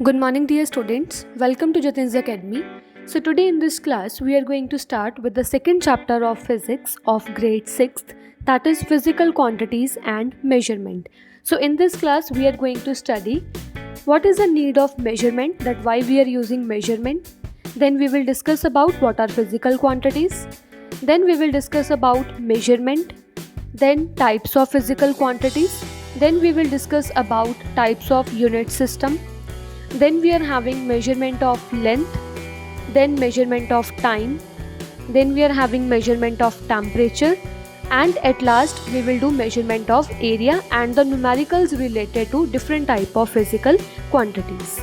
Good morning, dear students. Welcome to Jatin's Academy. So, today in this class, we are going to start with the second chapter of physics of grade 6th, that is physical quantities and measurement. So, in this class, we are going to study what is the need of measurement, that why we are using measurement. Then, we will discuss about what are physical quantities. Then, we will discuss about measurement, then types of physical quantities. Then, we will discuss about types of unit system. Then we are having measurement of length, then measurement of time, then we are having measurement of temperature, and at last we will do measurement of area and the numericals related to different type of physical quantities.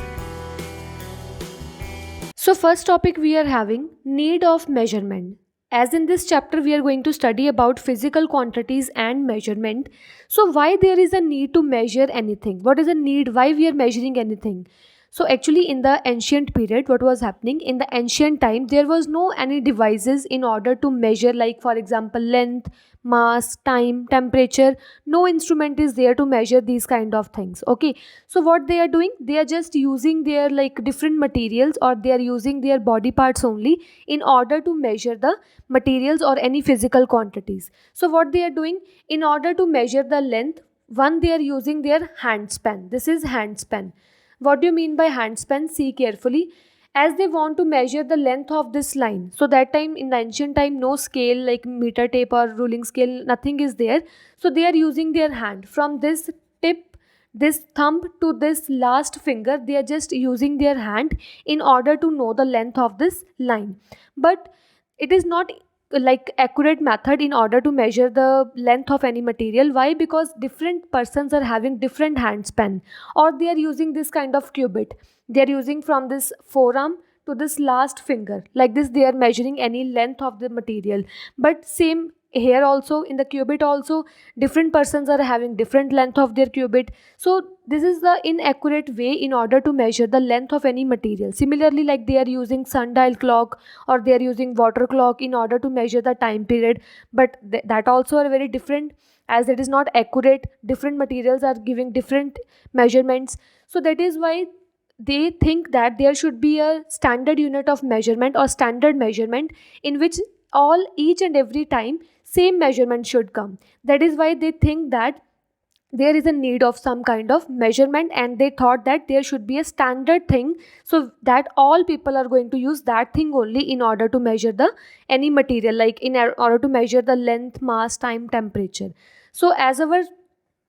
So first topic we are having need of measurement. As in this chapter we are going to study about physical quantities and measurement. So why there is a need to measure anything? What is the need? Why we are measuring anything? So actually in the ancient period, what was happening in the ancient time, there was no any devices in order to measure, like for example length, mass, time, temperature. No instrument is there to measure these kind of things. Okay, so what they are doing, they are just using their like different materials, or they are using their body parts only in order to measure the materials or any physical quantities. So what they are doing, in order to measure the length, one, they are using their hand span. This is hand span. What do you mean by hand span? See carefully. As they want to measure the length of this line, so that time in the ancient time, no scale like meter tape or ruling scale, nothing is there. So they are using their hand from this tip, this thumb to this last finger. They are just using their hand in order to know the length of this line. But it is not like accurate method in order to measure the length of any material. Why? Because different persons are having different hand span, or they are using this kind of cubit. They are using from this forearm to this last finger, like this they are measuring any length of the material. But same here also, in the cubit also, different persons are having different length of their cubit. So this is the inaccurate way in order to measure the length of any material. Similarly, like they are using sundial clock, or they are using water clock in order to measure the time period. But that also are very different, as it is not accurate. Different materials are giving different measurements. So that is why they think that there should be a standard unit of measurement or standard measurement, in which all each and every time same measurement should come. That is why they think that there is a need of some kind of measurement, and they thought that there should be a standard thing, so that all people are going to use that thing only in order to measure the any material, like in order to measure the length, mass, time, temperature. So as our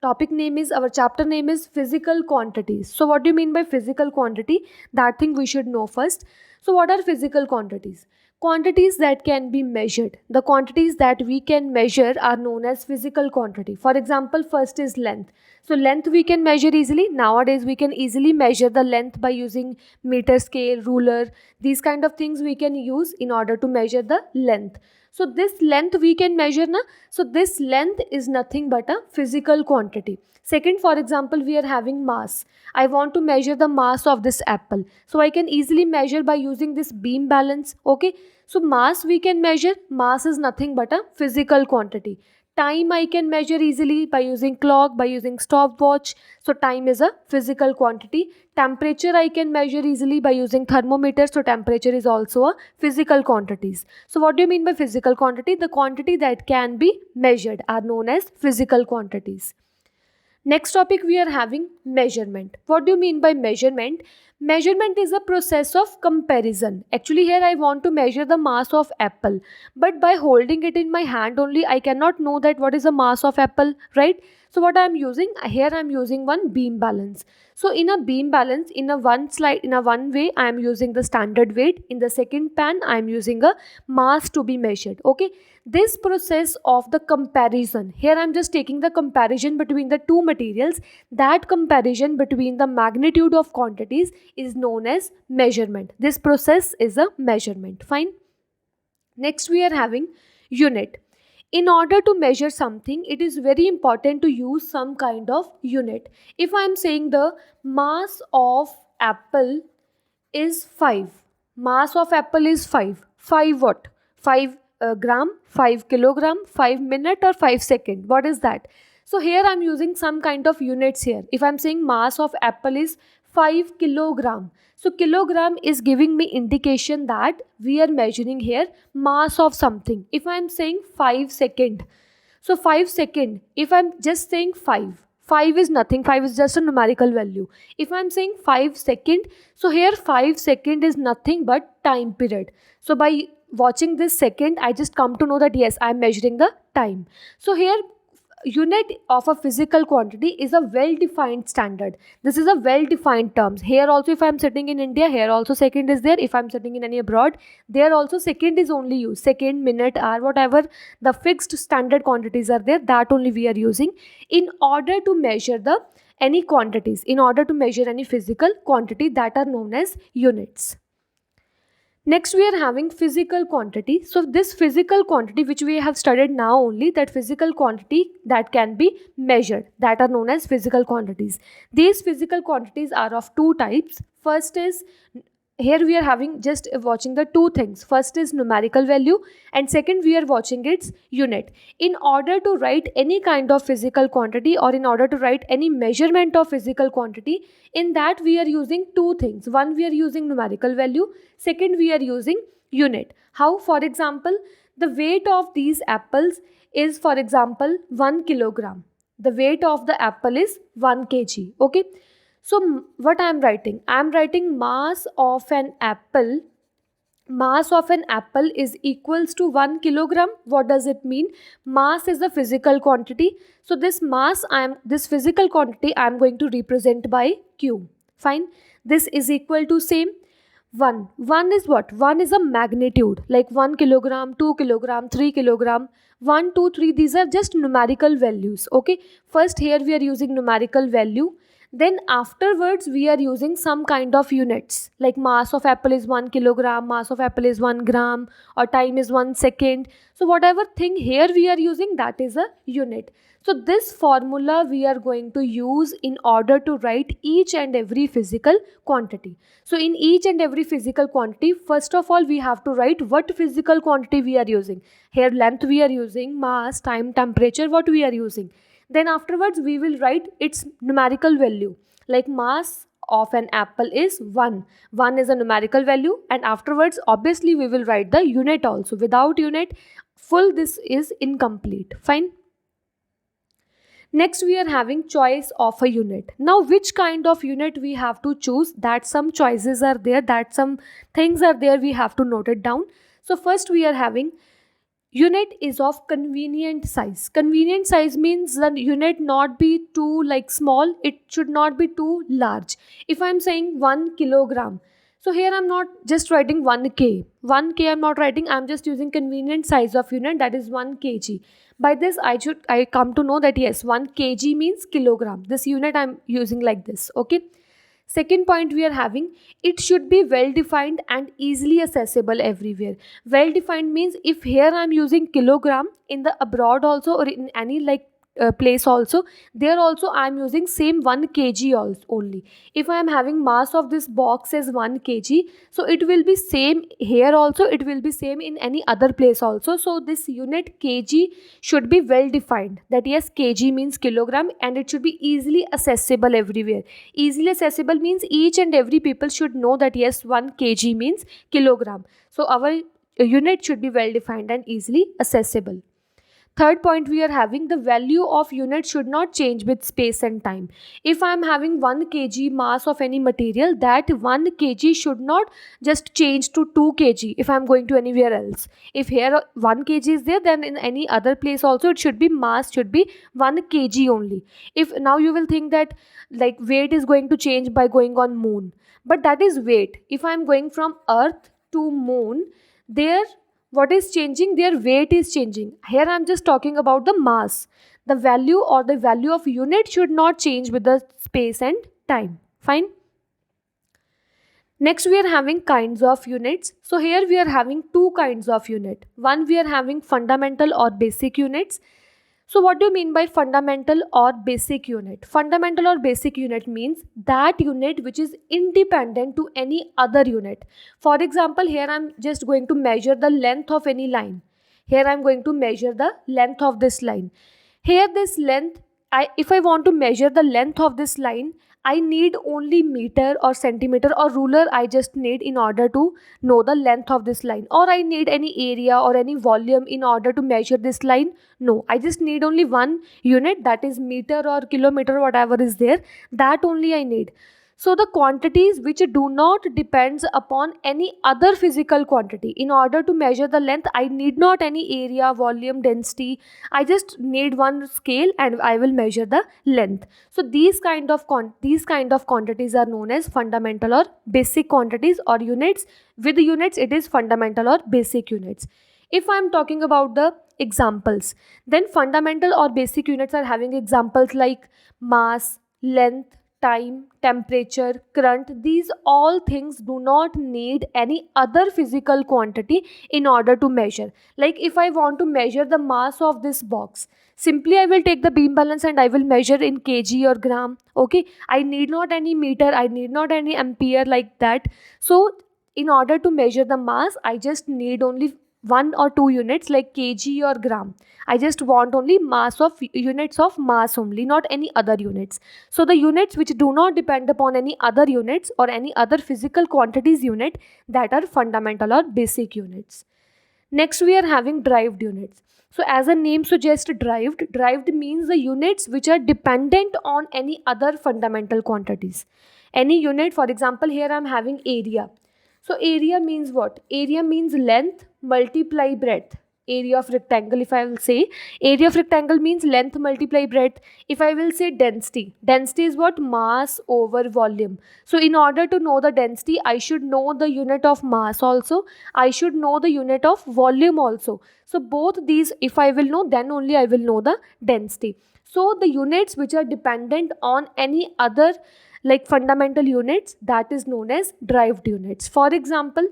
topic name is, our chapter name is physical quantities. So what do you mean by physical quantity? That thing we should know first. So what are physical quantities? Quantities that can be measured. The quantities that we can measure are known as physical quantity. For example, first is length. So length we can measure easily. Nowadays we can easily measure the length by using meter scale, ruler. These kind of things we can use in order to measure the length. So this length we can measure na. So this length is nothing but a physical quantity. Second, for example, we are having mass. I want to measure the mass of this apple. So I can easily measure by using this beam balance. Okay. So mass we can measure. Mass is nothing but a physical quantity. Time I can measure easily by using clock, by using stopwatch. So time is a physical quantity. Temperature I can measure easily by using thermometer. So temperature is also a physical quantities. So what do you mean by physical quantity? The quantity that can be measured are known as physical quantities. Next topic we are having measurement. What do you mean by measurement? Measurement is a process of comparison. Actually here I want to measure the mass of apple, but by holding it in my hand only I cannot know that what is the mass of apple, right? So what I am using here, I am using one beam balance. So in a beam balance, in a one slide, in a one way I am using the standard weight. In the second pan I am using a mass to be measured. Okay, this process of the comparison, here I am just taking the comparison between the two materials. That comparison between the magnitude of quantities is known as measurement. This process is a measurement. Fine. Next we are having unit. In order to measure something, it is very important to use some kind of unit. If I am saying the mass of apple is 5, mass of apple is 5 what? 5 gram, 5 kilogram, 5 minute, or 5 second. What is that? So here I am using some kind of units here. If I am saying mass of apple is 5 kilogram. So kilogram is giving me indication that we are measuring here mass of something. If I am saying 5 second, so 5 second, if I'm just saying 5 is nothing, 5 is just a numerical value. If I'm saying 5 second, so here 5 second is nothing but time period. So by watching this second, I just come to know that yes, I'm measuring the time. So here unit of a physical quantity is a well defined standard. This is a well defined terms. Here also, if I'm sitting in India, here also second is there. If I'm sitting in any abroad, there also second is only used. Second, minute, hour, whatever the fixed standard quantities are there, that only we are using in order to measure the any quantities, in order to measure any physical quantity, that are known as units. Next, we are having physical quantity. So this physical quantity which we have studied now only, that physical quantity that can be measured, that are known as physical quantities. These physical quantities are of two types. First is, here we are having just watching the two things. First is numerical value, and second we are watching its unit. In order to write any kind of physical quantity, or in order to write any measurement of physical quantity, in that we are using two things. One, we are using numerical value. Second, we are using unit. How? For example, the weight of these apples is, for example, 1 kilogram. The weight of the apple is 1 kg. Okay. So what I am writing? I am writing mass of an apple. Mass of an apple is equals to 1 kilogram. What does it mean? Mass is a physical quantity. So this mass, this physical quantity I am going to represent by Q. Fine. This is equal to same 1. 1 is what? 1 is a magnitude, like 1 kilogram, 2 kilogram, 3 kilogram. 1, 2, 3, these are just numerical values. Okay. First here we are using numerical value. Then afterwards we are using some kind of units, like mass of apple is 1 kilogram, mass of apple is 1 gram, or time is 1 second. So whatever thing here we are using, that is a unit. So this formula we are going to use in order to write each and every physical quantity. So in each and every physical quantity, first of all we have to write what physical quantity we are using. Here length we are using, mass, time, temperature, what we are using. Then afterwards we will write its numerical value, like mass of an apple is 1. 1 is a numerical value, and afterwards obviously we will write the unit also. Without unit, full this is incomplete. Fine. Next, we are having choice of a unit. Now, which kind of unit we have to choose? That some choices are there, that some things are there, we have to note it down. So first we are having unit is of convenient size. Convenient size means the unit not be too like small, it should not be too large. If I am saying 1 kilogram, so here I'm not just writing 1k. 1k I'm not writing, I'm just using convenient size of unit, that is 1 kg. By this I come to know that yes, 1 kg means kilogram. This unit I'm using like this. Okay. Second point we are having, it should be well defined and easily accessible everywhere. Well defined means if here I am using kilogram, in the abroad also, or in any like place also, there also I am using same 1 kg also only. If I am having mass of this box as 1 kg, so it will be same here also, it will be same in any other place also. So this unit kg should be well defined, that yes, kg means kilogram, and it should be easily accessible everywhere. Easily accessible means each and every people should know that yes, 1 kg means kilogram. So our unit should be well defined and easily accessible. Third point we are having, the value of unit should not change with space and time. If I am having 1 kg mass of any material, that 1 kg should not just change to 2 kg if I am going to anywhere else. If here 1 kg is there, then in any other place also it should be mass should be 1 kg only. If now you will think that like weight is going to change by going on moon, but that is weight. If I am going from earth to moon, there what is changing? Their weight is changing. Here I am just talking about the mass. The value or the value of unit should not change with the space and time. Fine. Next we are having kinds of units. So here we are having two kinds of unit. One, we are having fundamental or basic units. So what do you mean by fundamental or basic unit? Fundamental or basic unit means that unit which is independent to any other unit. For example, here I'm just going to measure the length of any line. Here I'm going to measure the length of this line. Here this length if I want to measure the length of this line, I need only meter or centimeter or ruler. I just need in order to know the length of this line, or I need any area or any volume in order to measure this line. No, I just need only one unit, that is meter or kilometer, whatever is there, that only I need. So the quantities which do not depends upon any other physical quantity, in order to measure the length, I need not any area, volume, density. I just need one scale and I will measure the length. So these kind of quantities are known as fundamental or basic quantities or units. With units, it is fundamental or basic units. If I am talking about the examples, then fundamental or basic units are having examples like mass, length, time, temperature, current. These all things do not need any other physical quantity in order to measure. Like if I want to measure the mass of this box, simply I will take the beam balance and I will measure in kg or gram. Okay, I need not any meter, I need not any ampere like that. So in order to measure the mass, I just need only one or two units like kg or gram. I just want only mass of units of mass only, not any other units. So the units which do not depend upon any other units or any other physical quantities unit, that are fundamental or basic units. Next we are having derived units. So as a name suggests, derived means the units which are dependent on any other fundamental quantities. Any unit, for example, here I am having area. So area means what? Area means length multiply breadth. Area of rectangle, if I will say, area of rectangle means length multiply breadth. If I will say density, density is what? Mass over volume. So in order to know the density, I should know the unit of mass also, I should know the unit of volume also. So both these if I will know, then only I will know the density. So the units which are dependent on any other like fundamental units, that is known as derived units. For example,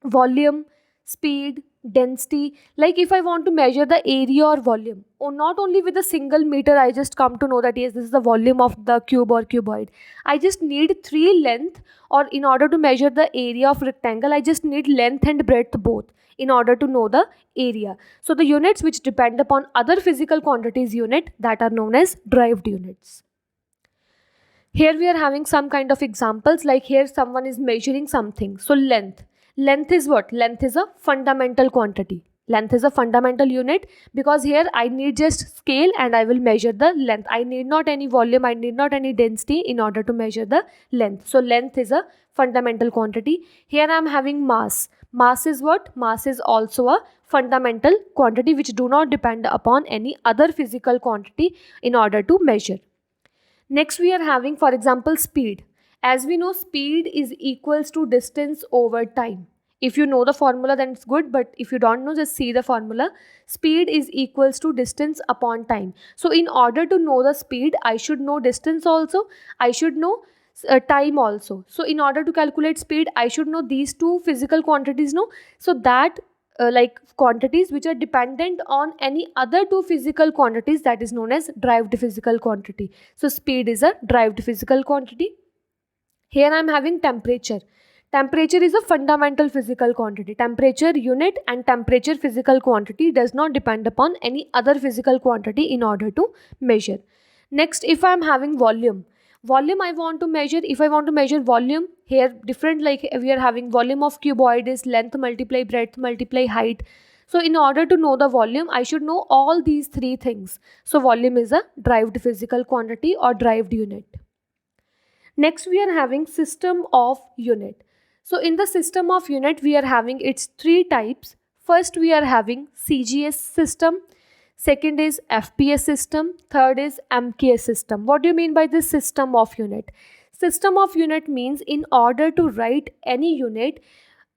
volume, speed, density. Like if I want to measure the area or volume, or not only with a single meter I just come to know that yes, this is the volume of the cube or cuboid. I just need three length, or in order to measure the area of rectangle, I just need length and breadth both in order to know the area. So the units which depend upon other physical quantities unit, that are known as derived units. Here we are having some kind of examples, like here someone is measuring something. So length. Length is what? Length is a fundamental quantity. Length is a fundamental unit, because here I need just scale and I will measure the length. I need not any volume, I need not any density in order to measure the length. So length is a fundamental quantity. Here I am having mass. Mass is what? Mass is also a fundamental quantity which do not depend upon any other physical quantity in order to measure. Next we are having, for example, speed. As we know, speed is equals to distance over time. If you know the formula, then it's good, but if you don't know, just see the formula. Speed is equals to distance upon time. So in order to know the speed, I should know distance also, I should know time also. So in order to calculate speed, I should know these two physical quantities, no? So that like quantities which are dependent on any other two physical quantities, that is known as derived physical quantity. So speed is a derived physical quantity. Here I am having temperature. Temperature is a fundamental physical quantity. Temperature unit and temperature physical quantity does not depend upon any other physical quantity in order to measure. Next, if I am having volume. Volume I want to measure. If I want to measure volume, here different, like we are having volume of cuboid is length multiply breadth multiply height. So in order to know the volume, I should know all these three things. So volume is a derived physical quantity or derived unit. Next we are having system of unit. So in the system of unit, we are having its three types. First we are having CGS system, second is FPS system, third is MKS system. What do you mean by this system of unit? System of unit means in order to write any unit,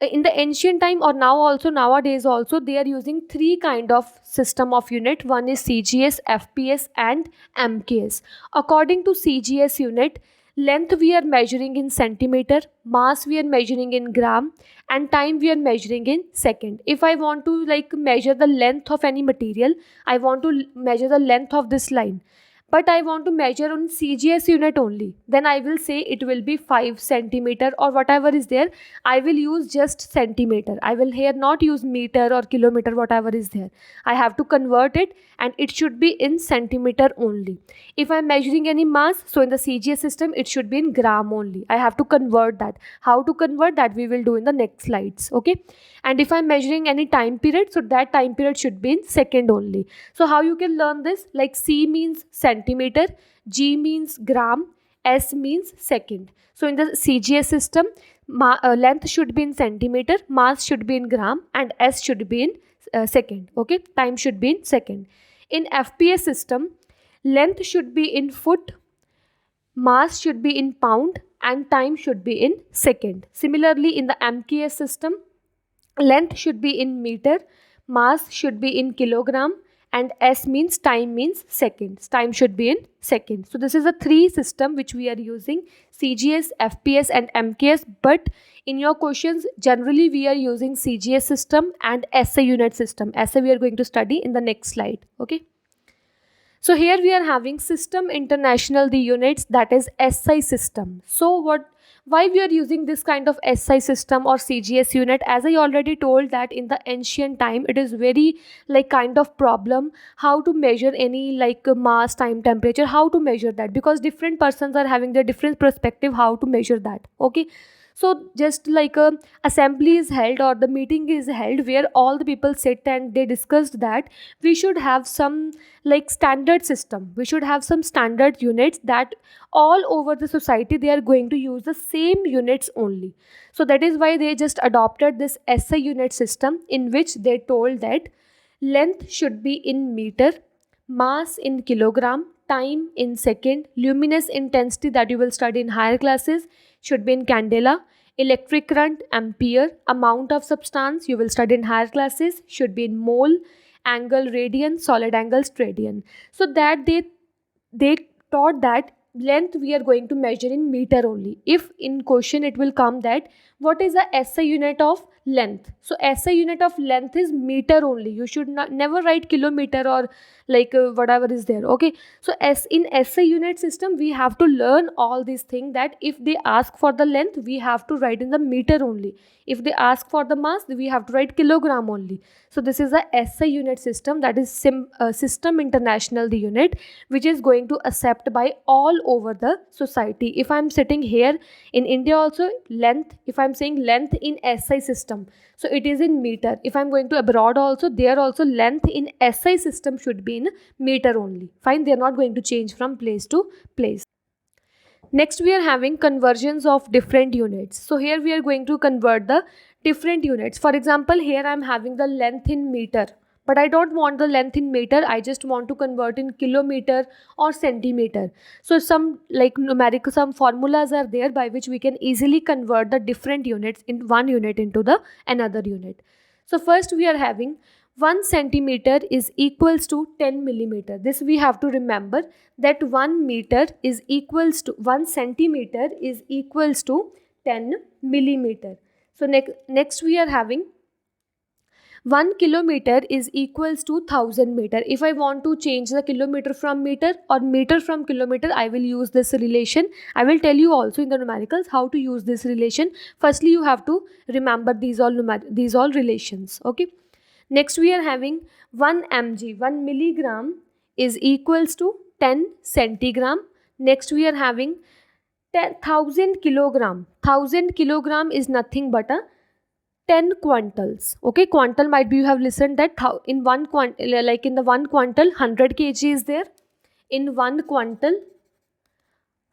in the ancient time or now also nowadays also, they are using three kind of system of unit. One is CGS, FPS and MKS. According to CGS unit, length we are measuring in centimeter, mass we are measuring in gram, and time we are measuring in second. If I want to like measure the length of any material, I want to measure the length of this line, but I want to measure on CGS unit only, then I will say it will be 5 centimeter or whatever is there. I will use just centimeter. I will here not use meter or kilometer, whatever is there. I have to convert it and it should be in centimeter only. If I'm measuring any mass, so in the CGS system, it should be in gram only. I have to convert that. How to convert that we will do in the next slides. Okay. And if I'm measuring any time period, so that time period should be in second only. So how you can learn this? Like C means centimeter, G means gram, S means second. So in the CGS system, length should be in centimeter, mass should be in gram, and S should be in second. Okay, time should be in second. In FPS system, length should be in foot, mass should be in pound, and time should be in second. Similarly, in the MKS system, length should be in meter, mass should be in kilogram, and S means time means seconds. Time should be in seconds. So this is a three system which we are using: CGS, FPS, and MKS. But in your questions, generally we are using CGS system and SI unit system. SI we are going to study in the next slide. Okay. So here we are having System International, the units, that is SI system. So why we are using this kind of SI system or CGS unit? As I already told that in the ancient time, it is very like kind of problem how to measure any like mass, time, temperature, how to measure that, because different persons are having their different perspective how to measure that. Okay. So just like a assembly is held or the meeting is held where all the people sit and they discussed that we should have some like standard system, we should have some standard units that all over the society they are going to use the same units only. So that is why they just adopted this SI unit system, in which they told that length should be in meter, mass in kilogram, time in second, luminous intensity that you will study in higher classes should be in candela, electric current ampere, amount of substance you will study in higher classes should be in mole, angle radian, solid angle radian. So that they taught that length we are going to measure in meter only. If in question it will come that what is the SI unit of length, so SI unit of length is meter only. You should not never write kilometer or like whatever is there. Okay. So in SI unit system we have to learn all these things, that if they ask for the length we have to write in the meter only, if they ask for the mass we have to write kilogram only. So this is a SI unit system, that is System International, the unit which is going to accept by all over the society. If I'm sitting here in India also, length, if I'm saying length in SI system, so it is in meter. If I'm going to abroad also, there also length in SI system should be in meter only. Fine, they are not going to change from place to place. Next we are having conversions of different units. So here we are going to convert the different units. For example, here I am having the length in meter, but I don't want the length in meter, I just want to convert in kilometer or centimeter. So some like numerical, some formulas are there by which we can easily convert the different units in one unit into the another unit. So first we are having 1 centimeter is equals to 10 millimeter. This we have to remember, that 1 meter is equals to 1 centimeter is equals to 10 millimeter. So next we are having 1 kilometer is equals to 1000 meter. If I want to change the kilometer from meter or meter from kilometer, I will use this relation. I will tell you also in the numericals how to use this relation. Firstly, you have to remember these all relations. Okay. Next we are having 1 mg, 1 milligram is equals to 10 centigram. Next we are having 1000 kilogram. 1000 kilogram is nothing but a 10 quintals. Okay, quintal might be you have listened that in one quintal, like in the one quintal 100 kg is there. In one quintal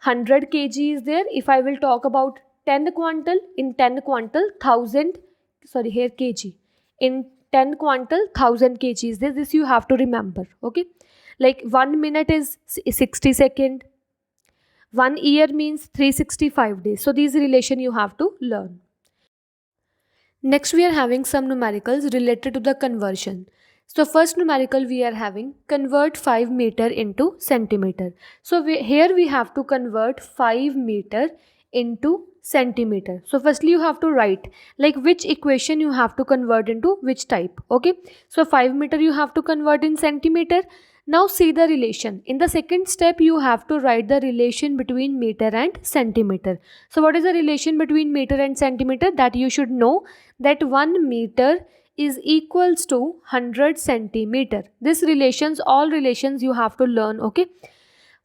100 kg is there. If I will talk about 10 quintal, in 10 quintal 1000, sorry here kg, in 10 quintal 1000 kg is there. This you have to remember. Okay, like 1 minute is 60 second, 1 year means 365 days. So these relation you have to learn. Next we are having some numericals related to the conversion. So first numerical we are having convert 5 meter into centimeter. So here we have to convert 5 meter into centimeter. So firstly you have to write like which equation you have to convert into which type. Okay, so 5 meter you have to convert in centimeter, Now see the relation. In the second step, you have to write the relation between meter and centimeter. So what is the relation between meter and centimeter? That you should know that 1 meter is equals to 100 centimeter. This relations, all relations you have to learn, okay?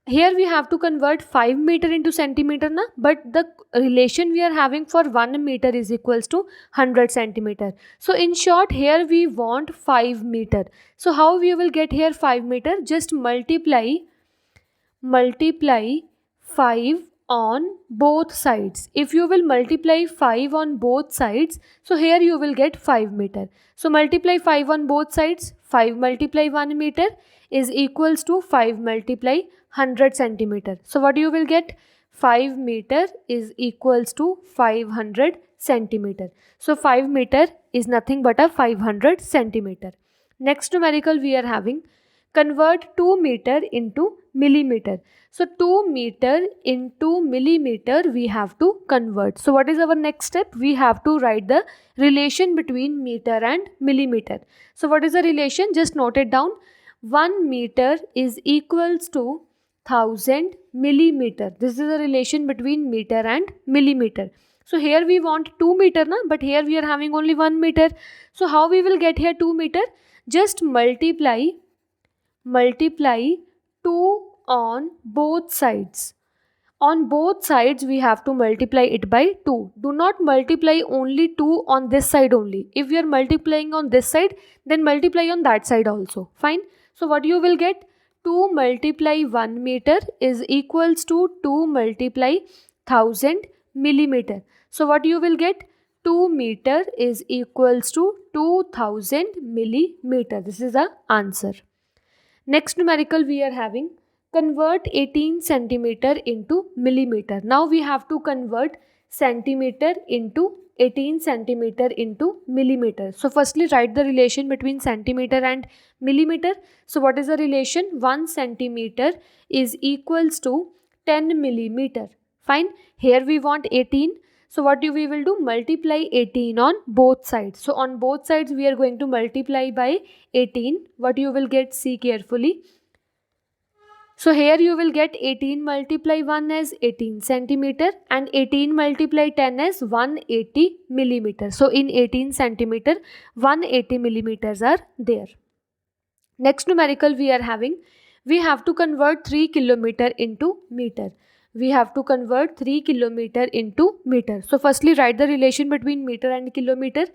Here we have to convert 5 meter into centimeter na, but the relation we are having for 1 meter is equals to 100 centimeter. So in short, here we want 5 meter. So how we will get here 5 meter? Just multiply 5 on both sides. If you will multiply 5 on both sides, so here you will get 5 meter. So multiply 5 on both sides. 5 multiply 1 meter is equals to 5 multiply 100 centimeter. So what you will get? 5 meter is equals to 500 centimeter. So 5 meter is nothing but a 500 centimeter. Next numerical we are having, convert 2 meter into millimeter. So 2 meter into millimeter we have to convert. So what is our next step? We have to write the relation between meter and millimeter. So what is the relation? Just note it down. 1 meter is equals to 1000 millimeter. This is the relation between meter and millimeter. So here we want 2 meter na, but here we are having only 1 meter. So how we will get here 2 meter? Just multiply 2 on both sides. On both sides we have to multiply it by 2. Do not multiply only 2 on this side only. If we are multiplying on this side, then multiply on that side also. Fine. So what you will get? 2 multiply 1 meter is equals to 2 multiply 1000 millimeter. So what you will get? 2 meter is equals to 2000 millimeter. This is the answer. Next numerical we are having, convert 18 centimeter into millimeter. Now we have to convert centimeter into 18 centimeter into millimeter. So firstly write the relation between centimeter and millimeter. So what is the relation? 1 centimeter is equals to 10 millimeter. Fine. Here we want 18. So what we will do? Multiply 18 on both sides. So on both sides we are going to multiply by 18. What you will get? See carefully. So here you will get 18 multiply 1 as 18 centimeter and 18 multiply 10 as 180 millimeter. So in 18 centimeter, 180 millimeters are there. Next numerical we are having, we have to convert 3 kilometer into meter. We have to convert 3 kilometer into meter. So firstly write the relation between meter and kilometer.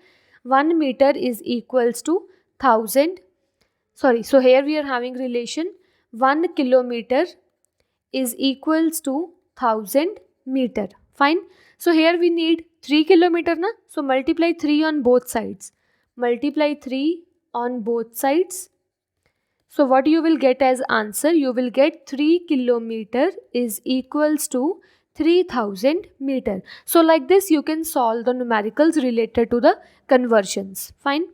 1 meter is equals to 1000. So here we are having relation 1 kilometer is equals to 1000 meter. Fine. So here we need 3 kilometer na. So multiply 3 on both sides. Multiply 3 on both sides. So what you will get as answer? You will get 3 kilometer is equals to 3000 meter. So like this you can solve the numericals related to the conversions. Fine.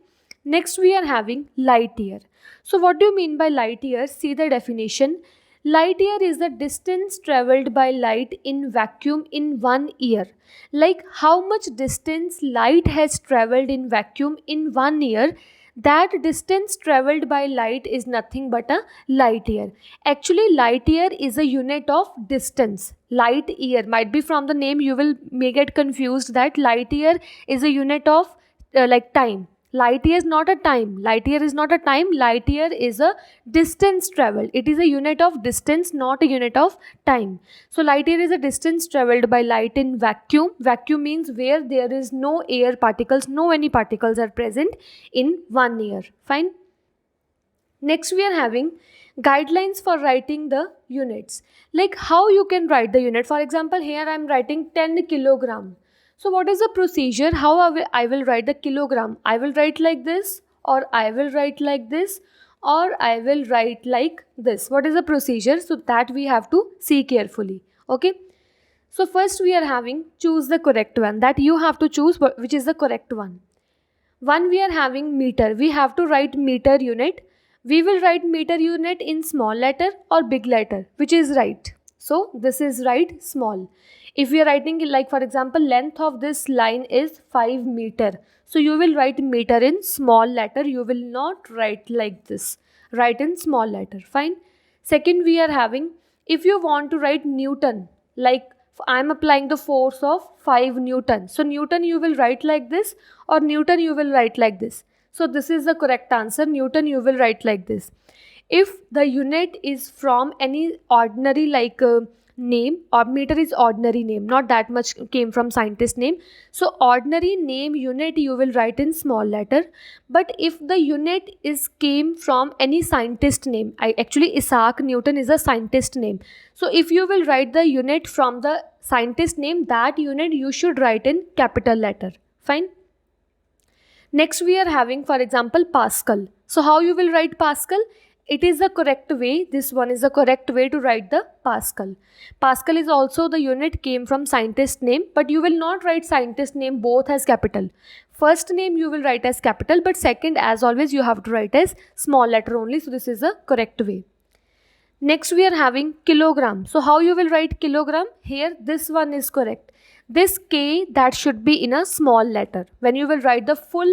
Next we are having light year. So what do you mean by light year? See the definition. Light year is the distance traveled by light in vacuum in 1 year. Like how much distance light has traveled in vacuum in 1 year, that distance traveled by light is nothing but a light year. Actually light year is a unit of distance. Light year, might be from the name you may get confused that light year is a unit of like time. Light year is not a time. Light year is not a time. Light year is a distance traveled. It is a unit of distance, not a unit of time. So light year is a distance traveled by light in vacuum. Vacuum means where there is no air particles, no any particles are present in 1 year. Fine. Next we are having guidelines for writing the units. Like how you can write the unit. For example, here I am writing 10 kilogram. So what is the procedure? How I will write the kilogram? I will write like this, or I will write like this, or I will write like this. What is the procedure? So that we have to see carefully. Okay. So first we are having choose the correct one. That you have to choose which is the correct one. One we are having meter. We have to write meter unit. We will write meter unit in small letter or big letter. Which is right? So this is right, small. If we are writing like for example length of this line is 5 meter. So you will write meter in small letter. You will not write like this. write in small letter. Fine. Second, we are having, if you want to write Newton, like I'm applying the force of 5 Newton. So Newton you will write like this, or Newton you will write like this. So this is the correct answer. Newton you will write like this. If the unit is from any ordinary name, or meter is ordinary name, not that much came from scientist name, so ordinary name unit you will write in small letter. But if the unit is came from any scientist name, actually Isaac Newton is a scientist name, so if you will write the unit from the scientist name, that unit you should write in capital letter. Fine. Next we are having, for example, Pascal. So how you will write Pascal? It is the correct way. This one is the correct way to write the Pascal. Pascal is also the unit came from scientist name, but you will not write scientist name both as capital. First name you will write as capital, but second, as always, you have to write as small letter only. So this is the correct way. Next we are having kilogram. So how you will write kilogram? Here this one is correct. This K, that should be in a small letter. When you will write the full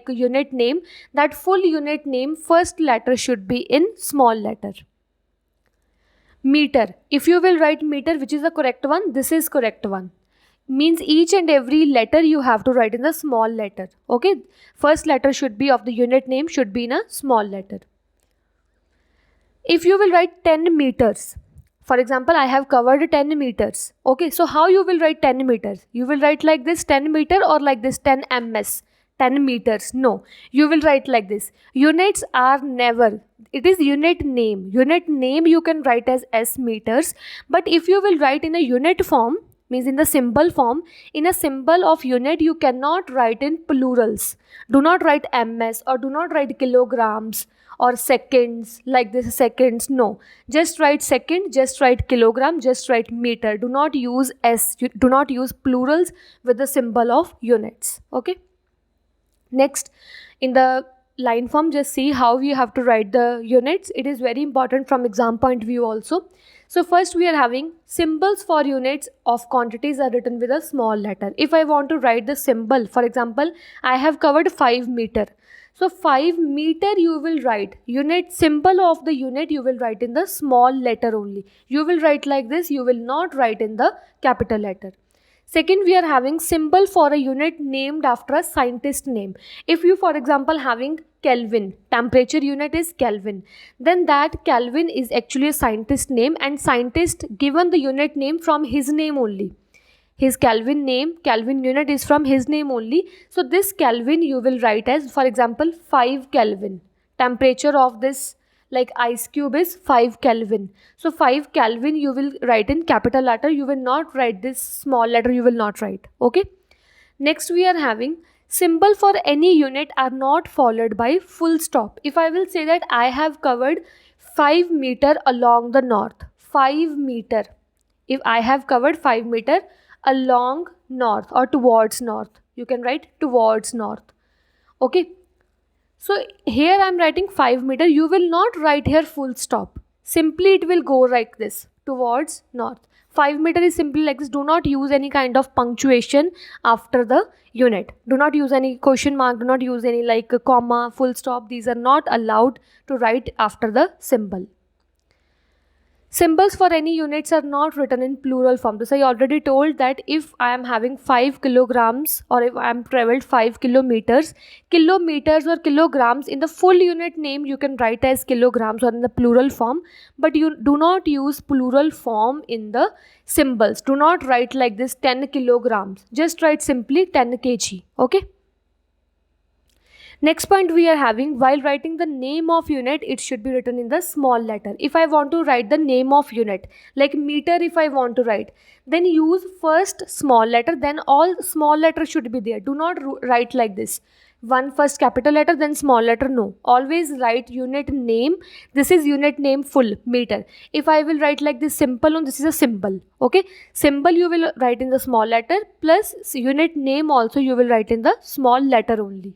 unit name, that full unit name first letter should be in small letter. Meter. If you will write meter, which is the correct one, this is correct one. Means each and every letter you have to write in the small letter. Okay. First letter should be of the unit name should be in a small letter. If you will write 10 meters, for example, I have covered 10 meters. Okay, so how you will write 10 meters? You will write like this 10 meter or like this 10 ms, 10 meters. No, you will write like this. Units are never, it is unit name. Unit name you can write as s meters. But if you will write in a unit form, means in the symbol form, in a symbol of unit you cannot write in plurals. Do not write ms or do not write kilograms or seconds, like this seconds. No, just write second, just write kilogram, just write meter. Do not use s, do not use plurals with the symbol of units. Okay. Next, in the line form, just see how you have to write the units. It is very important from exam point of view also. So first we are having symbols for units of quantities are written with a small letter. If I want to write the symbol, for example, I have covered 5 meter. So 5 meter you will write, unit symbol of the unit you will write in the small letter only. You will write like this, you will not write in the capital letter. Second, we are having symbol for a unit named after a scientist name. If you, for example, having Kelvin, temperature unit is Kelvin, then that Kelvin is actually a scientist name, and scientist given the unit name from his name only. His Kelvin name, Kelvin unit is from his name only. So this Kelvin you will write as, for example, 5 Kelvin. Temperature of this ice cube is 5 Kelvin. So 5 Kelvin you will write in capital letter. You will not write this small letter, you will not write. Okay. Next we are having symbol for any unit are not followed by full stop. If I will say that I have covered 5 meter along the north, 5 meter. If I have covered 5 meter along north or towards north, you can write towards north. Okay. So here I am writing 5 meter. You will not write here full stop. Simply it will go like this, towards north. 5 meter is simply like this. Do not use any kind of punctuation after the unit. Do not use any question mark. Do not use any a comma, full stop. These are not allowed to write after the symbol. Symbols for any units are not written in plural form. This I already told that if I am having 5 kilograms or if I am traveled 5 kilometers, kilometers or kilograms in the full unit name you can write as kilograms or in the plural form, but you do not use plural form in the symbols. Do not write like this 10 kilograms. Just write simply 10 kg. Okay. Next point we are having, while writing the name of unit, it should be written in the small letter. If I want to write the name of unit, like meter if I want to write, then use first small letter, then all small letter should be there. Do not write like this. One first capital letter, then small letter. No. Always write unit name. This is unit name full, meter. If I will write like this simple one, this is a symbol. Okay. Symbol you will write in the small letter, plus unit name also you will write in the small letter only.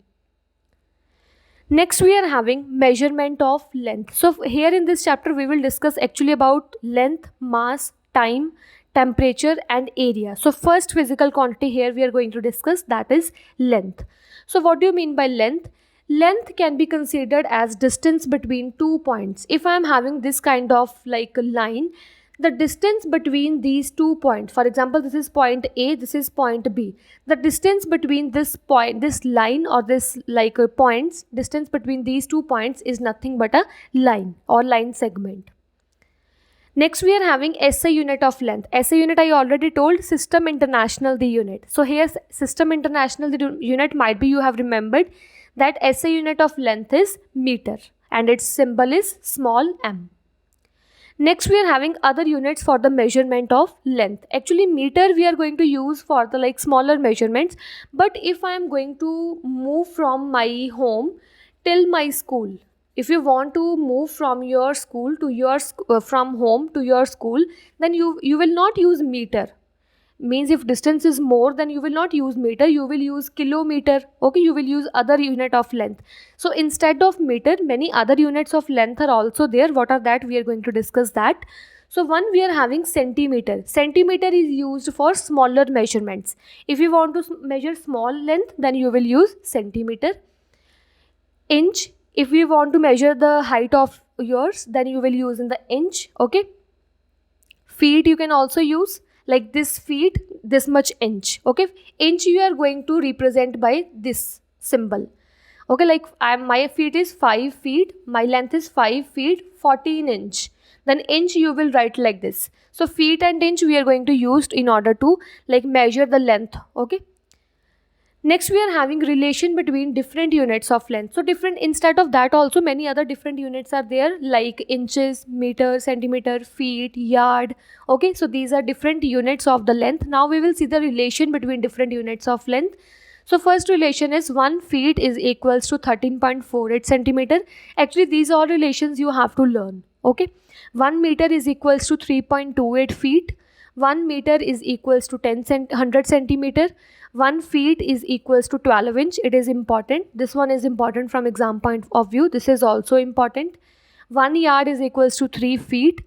Next we are having measurement of length. So here in this chapter we will discuss actually about length, mass, time, temperature and area. So first physical quantity here we are going to discuss, that is length. So what do you mean by length? Length can be considered as distance between 2 points. If I am having this kind of like a line, the distance between these 2 points, for example, this is point A, this is point B. The distance between this point, this line or this like points, distance between these 2 points is nothing but a line or line segment. Next we are having SI unit of length. SI unit I already told, System International the unit. So here System International the unit might be you have remembered that SI unit of length is meter and its symbol is small m. Next we are having other units for the measurement of length. Actually meter we are going to use for the like smaller measurements, but if I am going to move from my home till my school, if you want to move from your school to your from home to your school, then you will not use meter. Means if distance is more, then you will not use meter, you will use kilometer. Okay, you will use other unit of length. So instead of meter, many other units of length are also there. What are that? We are going to discuss that. So one, we are having centimeter. Centimeter is used for smaller measurements. If you want to measure small length, then you will use centimeter. Inch, if we want to measure the height of yours, then you will use in the inch. Okay, feet you can also use, like this feet, this much inch. Okay, inch you are going to represent by this symbol. Okay, like my feet is 5 feet, my length is 5 feet 14 inch, then inch you will write like this. So feet and inch we are going to use in order to like measure the length. Okay, next we are having relation between different units of length. So different, instead of that also many other different units are there, like inches, meter, centimeter, feet, yard. Okay, so these are different units of the length. Now we will see the relation between different units of length. So first relation is 1 feet is equals to 13.48 centimeter. Actually these are relations you have to learn. Okay, 1 meter is equals to 3.28 feet. 1 meter is equals to 100 centimeter. 1 feet is equals to 12 inch. It is important. This one is important from exam point of view. This is also important. 1 yard is equals to 3 feet.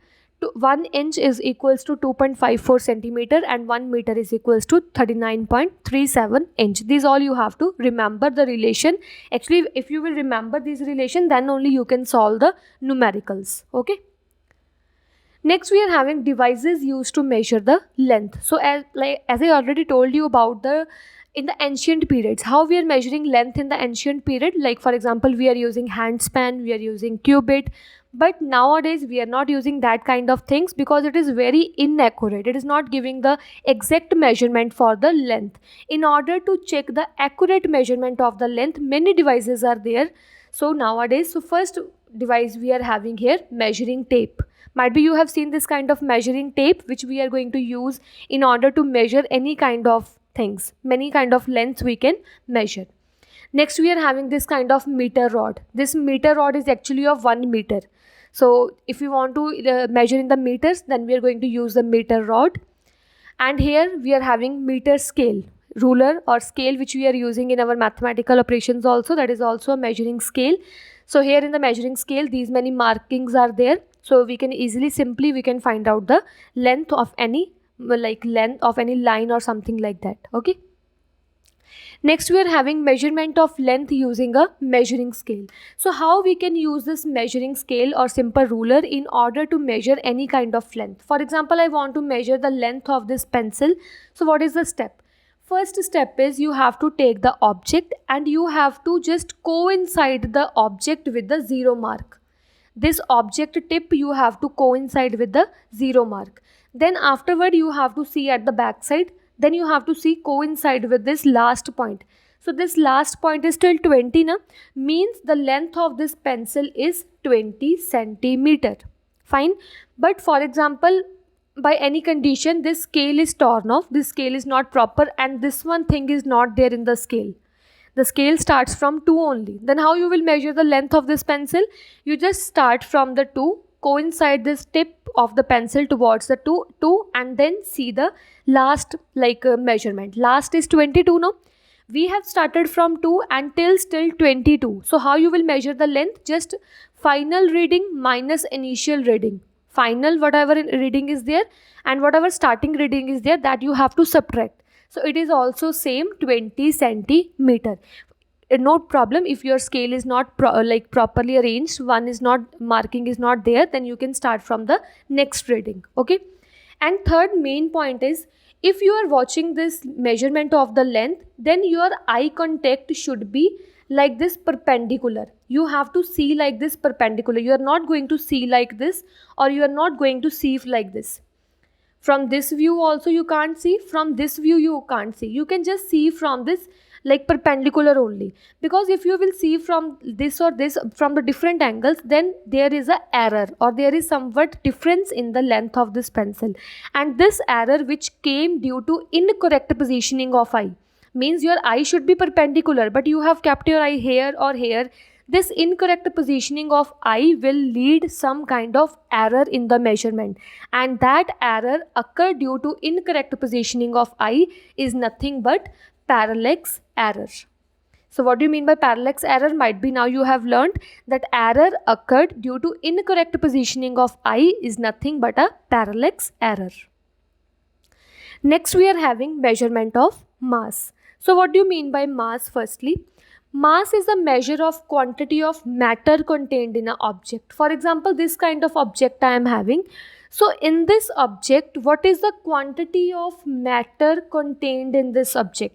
1 inch is equals to 2.54 centimeter and 1 meter is equals to 39.37 inch. These all you have to remember the relation. Actually, if you will remember these relation, then only you can solve the numericals. Okay. Next we are having devices used to measure the length. So as I already told you about in the ancient periods, how we are measuring length in the ancient period. Like for example, we are using handspan, we are using cubit, but nowadays we are not using that kind of things because it is very inaccurate. It is not giving the exact measurement for the length. In order to check the accurate measurement of the length, many devices are there. So nowadays, so first device we are having here, measuring tape. Might be you have seen this kind of measuring tape which we are going to use in order to measure any kind of things, many kind of lengths we can measure. Next we are having this kind of meter rod. This meter rod is actually of 1 meter. So if you want to measure in the meters, then we are going to use the meter rod. And here we are having meter scale, ruler or scale which we are using in our mathematical operations also. That is also a measuring scale. So here in the measuring scale, these many markings are there. So we can easily, simply we can find out the length of any length of any line or something like that. Okay. Next we are having measurement of length using a measuring scale. So how we can use this measuring scale or simple ruler in order to measure any kind of length. For example, I want to measure the length of this pencil. So what is the step? First step is you have to take the object and you have to just coincide the object with the 0 mark. This object tip you have to coincide with the 0 mark. Then afterward you have to see at the back side. Then you have to see coincide with this last point. So this last point is still 20 na? Means the length of this pencil is 20 centimeter. Fine. But for example, by any condition this scale is torn off. This scale is not proper and this one thing is not there in the scale. The scale starts from 2 only. Then how you will measure the length of this pencil? You just start from the 2, coincide this tip of the pencil towards the 2 and then see the last measurement. Last is 22 now. We have started from 2 until still 22. So how you will measure the length? Just final reading minus initial reading. Final whatever reading is there and whatever starting reading is there, that you have to subtract. So it is also same 20 centimeter. no problem if your scale is not properly arranged, one is not marking is not there, then you can start from the next reading. Okay. And third main point is, if you are watching this measurement of the length, then your eye contact should be like this perpendicular. You have to see like this perpendicular. You are not going to see like this, or you are not going to see like this. From this view also you can't see, from this view you can't see, you can just see from this like perpendicular only. Because if you will see from this or this from the different angles, then there is a error, or there is somewhat difference in the length of this pencil. And this error which came due to incorrect positioning of eye, means your eye should be perpendicular but you have kept your eye here or here. This incorrect positioning of eye will lead some kind of error in the measurement, and that error occur due to incorrect positioning of eye is nothing but parallax error. So what do you mean by parallax error? Might be now you have learned that error occurred due to incorrect positioning of eye is nothing but a parallax error. Next we are having measurement of mass. So what do you mean by mass? Firstly, mass is a measure of quantity of matter contained in an object. For example, this kind of object I am having. So in this object, what is the quantity of matter contained in this object?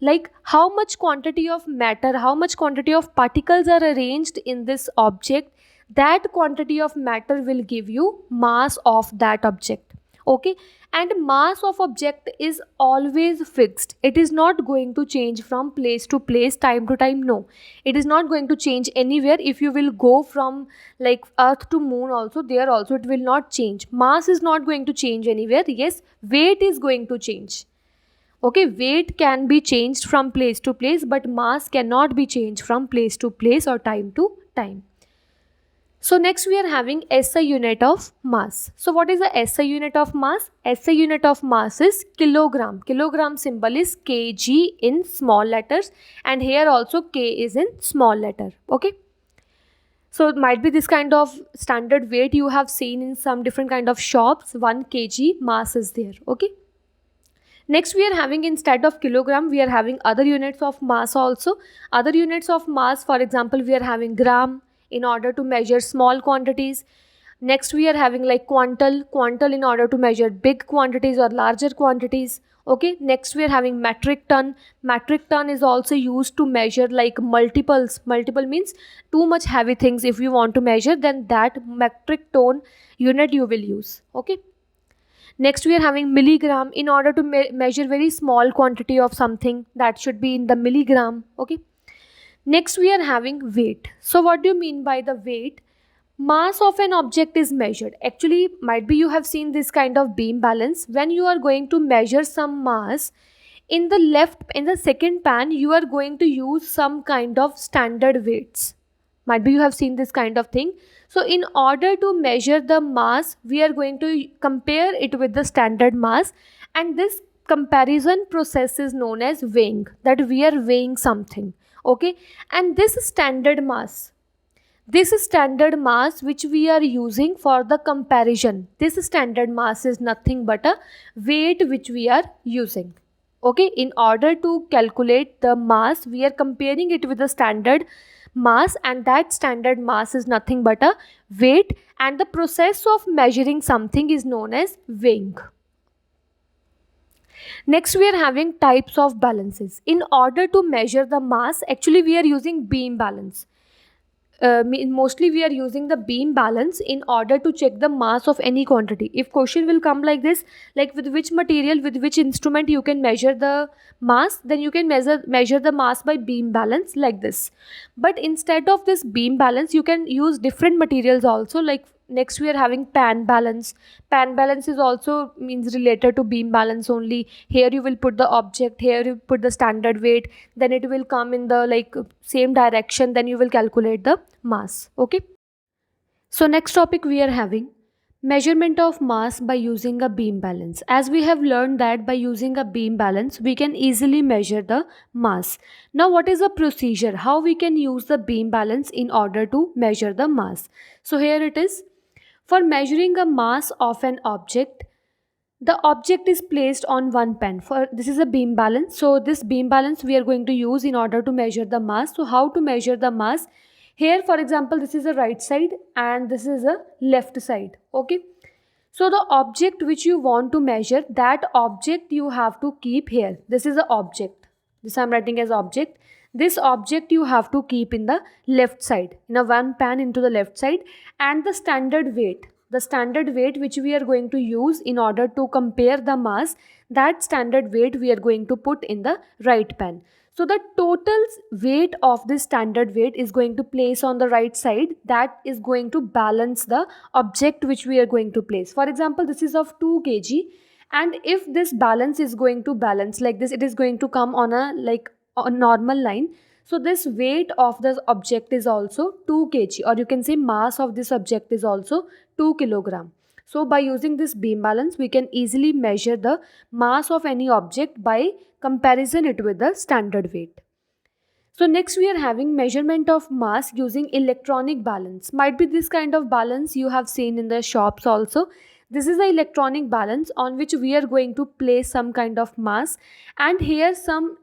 Like how much quantity of matter, how much quantity of particles are arranged in this object, that quantity of matter will give you mass of that object. Okay. And mass of object is always fixed. It is not going to change from place to place, time to time. No, it is not going to change anywhere. If you will go from like earth to moon also, there also it will not change. Mass is not going to change anywhere. Yes, weight is going to change. Okay, weight can be changed from place to place, but mass cannot be changed from place to place or time to time. So next we are having SI unit of mass. So what is the SI unit of mass? SI unit of mass is kilogram. Kilogram symbol is kg in small letters, and here also k is in small letter. Okay. So it might be this kind of standard weight you have seen in some different kind of shops. 1 kg mass is there. Okay. Next we are having, instead of kilogram, we are having other units of mass also. Other units of mass, for example, we are having gram in order to measure small quantities. Next we are having like quantal in order to measure big quantities or larger quantities. Okay. Next we are having metric ton. Metric ton is also used to measure like multiples. Multiple means too much heavy things. If you want to measure, then that metric ton unit you will use. Okay. Next we are having milligram in order to measure very small quantity of something, that should be in the milligram. Okay. Next we are having weight. So what do you mean by the weight? Mass of an object is measured. Actually, might be you have seen this kind of beam balance. When you are going to measure some mass, in the second pan you are going to use some kind of standard weights. Might be you have seen this kind of thing. So in order to measure the mass, we are going to compare it with the standard mass, and this comparison process is known as weighing, that we are weighing something. Okay. And this standard mass which we are using for the comparison, this standard mass is nothing but a weight which we are using. Okay. In order to calculate the mass, we are comparing it with the standard mass, and that standard mass is nothing but a weight, and the process of measuring something is known as weighing. Next we are having types of balances. In order to measure the mass, actually we are using beam balance. Mostly we are using the beam balance in order to check the mass of any quantity. If question will come like this, like with which material, with which instrument you can measure the mass, then you can measure the mass by beam balance like this. But instead of this beam balance, you can use different materials also. Like next we are having pan balance. Pan balance is also means related to beam balance only. Here you will put the object, here you put the standard weight, then it will come in the like same direction, then you will calculate the mass. Okay. So next topic we are having measurement of mass by using a beam balance. As we have learned that by using a beam balance, we can easily measure the mass. Now what is the procedure? How we can use the beam balance in order to measure the mass? So here it is. For measuring a mass of an object, The object is placed on one pen. For this is a beam balance. So this beam balance we are going to use in order to measure the mass. So how to measure the mass? Here, for example, this is a right side and this is a left side. Okay. So the object which you want to measure, that object you have to keep here. This is a object. This I am writing as object. This object you have to keep in the left side, in a one pan into the left side, and the standard weight which we are going to use in order to compare the mass, that standard weight we are going to put in the right pan. So the total weight of this standard weight is going to place on the right side, that is going to balance the object which we are going to place. For example, this is of 2 kg, and if this balance is going to balance like this, it is going to come on a normal line. So this weight of the object is also 2 kg, or you can say mass of this object is also 2 kilogram. So by using this beam balance, we can easily measure the mass of any object by comparison it with the standard weight. So next we are having measurement of mass using electronic balance. Might be this kind of balance you have seen in the shops also. This is the electronic balance on which we are going to place some kind of mass, and here some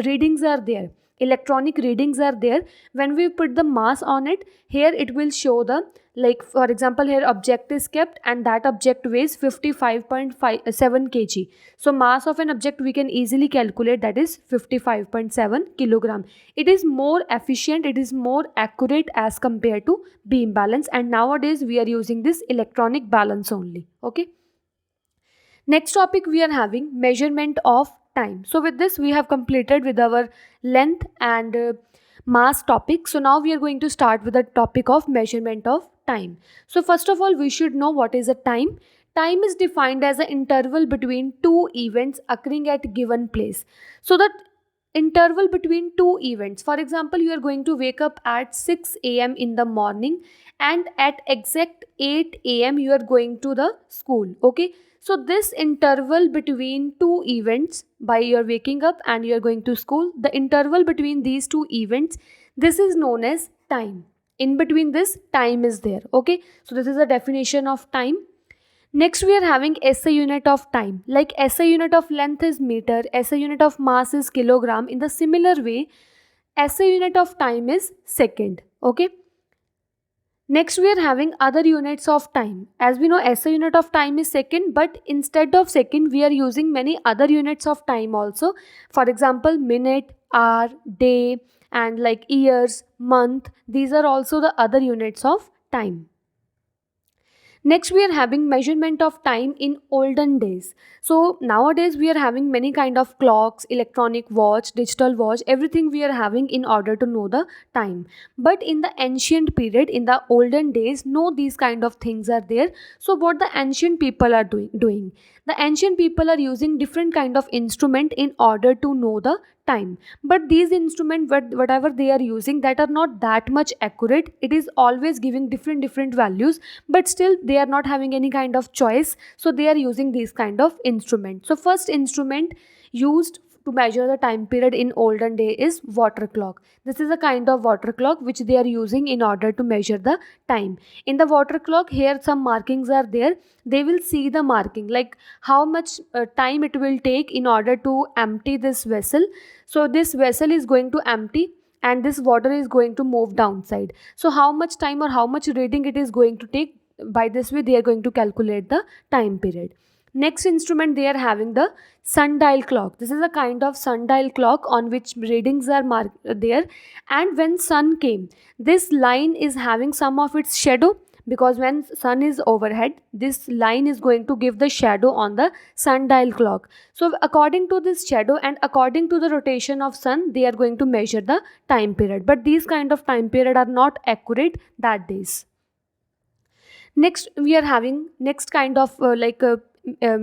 readings are there. Electronic readings are there. When we put the mass on it, here it will show the, like for example, here object is kept and that object weighs 55.57 kg. So mass of an object we can easily calculate, that is 55.7 kilogram. It is more efficient, it is more accurate as compared to beam balance, and nowadays we are using this electronic balance only. Okay. Next topic we are having measurement of time. So with this we have completed with our length and mass topic. So now we are going to start with the topic of measurement of time. So first of all, we should know what is a time. Time is defined as an interval between two events occurring at given place. So that interval between two events, for example, you are going to wake up at 6 a.m. in the morning, and at exact 8 a.m. you are going to the school. Okay. So this interval between two events, by your waking up and you are going to school, the interval between these two events, this is known as time. In between this, time is there. Okay. So this is a definition of time. Next we are having SI unit of time. Like SI unit of length is meter, SI unit of mass is kilogram. In the similar way, SI unit of time is second. Okay. Next we are having other units of time. As we know, SI unit of time is second, but instead of second we are using many other units of time also. For example, minute, hour, day, and like years, month. These are also the other units of time. Next we are having measurement of time in olden days. So nowadays we are having many kind of clocks, electronic watch, digital watch, everything we are having in order to know the time. But in the ancient period, in the olden days, no these kind of things are there. So what the ancient people are doing? The ancient people are using different kind of instrument in order to know the time. But these instruments, whatever they are using, that are not that much accurate. It is always giving different values, but still they are not having any kind of choice, so they are using these kind of instruments. So first instrument used to measure the time period in olden day is water clock. This is a kind of water clock which they are using in order to measure the time. In the water clock, here some markings are there. They will see the marking, like how much time it will take in order to empty this vessel. So this vessel is going to empty and this water is going to move downside. So how much time or how much reading it is going to take, by this way they are going to calculate the time period. Next instrument they are having the sundial clock. This is a kind of sundial clock on which readings are marked there, and when sun came, this line is having some of its shadow, because when sun is overhead, this line is going to give the shadow on the sundial clock. So according to this shadow and according to the rotation of sun, they are going to measure the time period, but these kind of time period are not accurate that days. Next we are having next kind of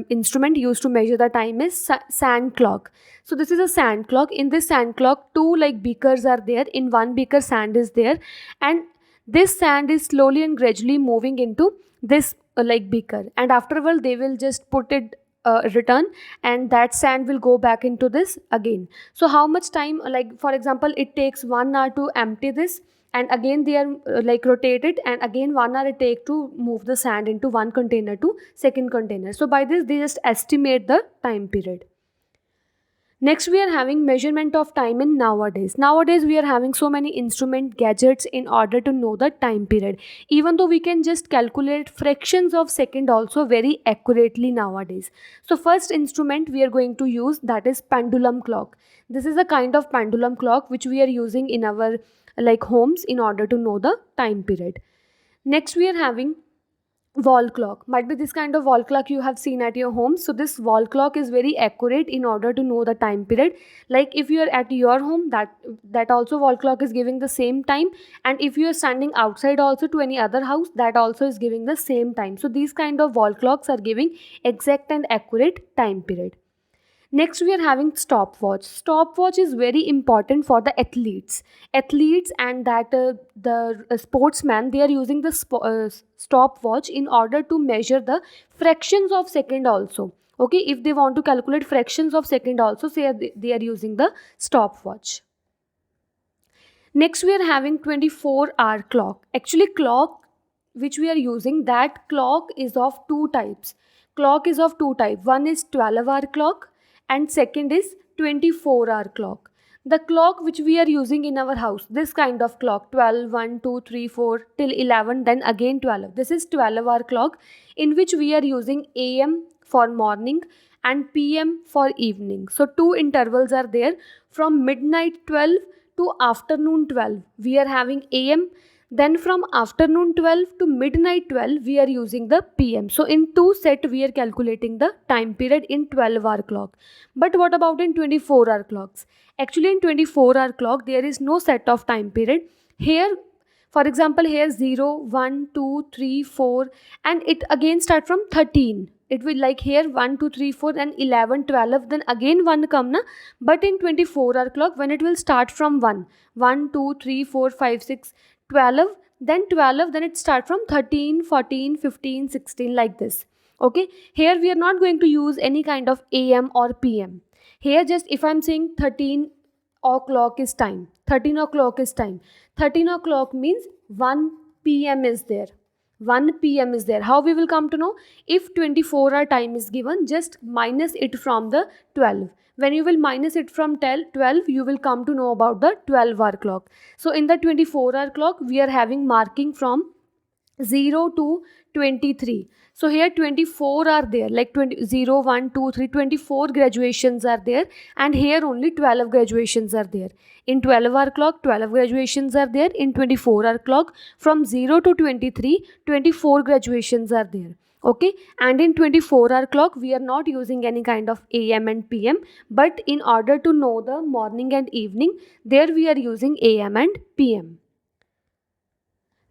instrument used to measure the time is sand clock. So this is a sand clock. In this sand clock, two like beakers are there. In one beaker sand is there, and this sand is slowly and gradually moving into this like beaker, and afterward they will just put it return, and that sand will go back into this again. So how much time, like for example, it takes 1 hour to empty this, and again they are like rotated, and again 1 hour it take to move the sand into one container to second container. So by this they just estimate the time period. Next, we are having measurement of time in nowadays. Nowadays, we are having so many instrument gadgets in order to know the time period. Even though we can just calculate fractions of second also very accurately nowadays. So first instrument we are going to use, that is pendulum clock. This is a kind of pendulum clock which we are using in our like homes in order to know the time period. Next, we are having wall clock. Might be this kind of wall clock you have seen at your home. So this wall clock is very accurate in order to know the time period. Like if you are at your home, that also wall clock is giving the same time, and if you are standing outside also to any other house, that also is giving the same time. So these kind of wall clocks are giving exact and accurate time period. Next, we are having stopwatch. Stopwatch is very important for the athletes. Athletes and that the sportsman, they are using the stopwatch in order to measure the fractions of second also. Okay, if they want to calculate fractions of second also, say they are using the stopwatch. Next, we are having 24-hour clock. Actually, clock which we are using, that clock is of two types. Clock is of two types. One is 12-hour clock and second is 24-hour clock. The clock which we are using in our house, this kind of clock, 12, 1, 2, 3, 4 till 11, then again 12. This is 12-hour clock in which we are using AM for morning and PM for evening. So two intervals are there. From midnight 12 to afternoon 12 we are having AM, then from afternoon 12 to midnight 12 we are using the PM. So in two set we are calculating the time period in 12-hour clock. But what about in 24-hour clocks? Actually in 24-hour clock there is no set of time period. Here, for example, here 0, 1, 2, 3, 4, and it again start from 13. It will like here 1, 2, 3, 4, then 11, 12, then again 1 come na. But in 24-hour clock, when it will start from 1, 1, 2, 3, 4, 5, 6, 12, then 12, then it start from 13, 14, 15, 16 like this. Okay, here we are not going to use any kind of AM or PM. Here just if I'm saying 13 o'clock is time, 13 o'clock is time, 13 o'clock means 1 PM is there. 1 PM is there. How we will come to know? If 24-hour time is given, just minus it from the 12. When you will minus it from 12, you will come to know about the 12-hour clock. So in the 24-hour clock, we are having marking from 0 to 23. So here 24 are there, like 20, 0, 1, 2, 3, 24 graduations are there, and here only 12 graduations are there. In 12-hour clock, 12 graduations are there. In 24-hour clock, from 0 to 23, 24 graduations are there. Okay, and in 24-hour clock, we are not using any kind of AM and PM, but in order to know the morning and evening, there we are using AM and PM.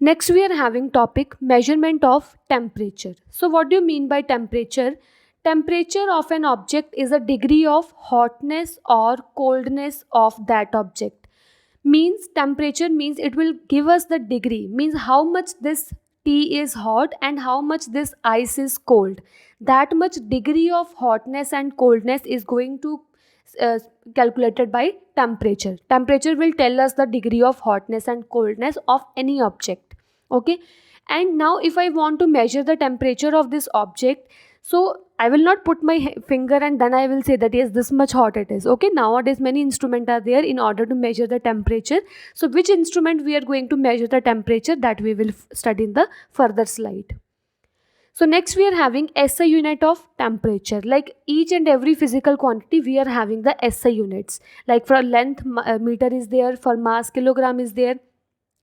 Next, we are having topic measurement of temperature. So what do you mean by temperature? Temperature of an object is a degree of hotness or coldness of that object. Means temperature means it will give us the degree, means how much this tea is hot and how much this ice is cold. That much degree of hotness and coldness is going to uh, calculated by temperature. Temperature will tell us the degree of hotness and coldness of any object. Okay, and now if I want to measure the temperature of this object, so I will not put my finger and then I will say that yes, this much hot it is. Okay, nowadays many instruments are there in order to measure the temperature. So which instrument we are going to measure the temperature, that we will study in the further slide. So next we are having SI unit of temperature. Like each and every physical quantity we are having the SI units. Like for length meter is there, for mass kilogram is there.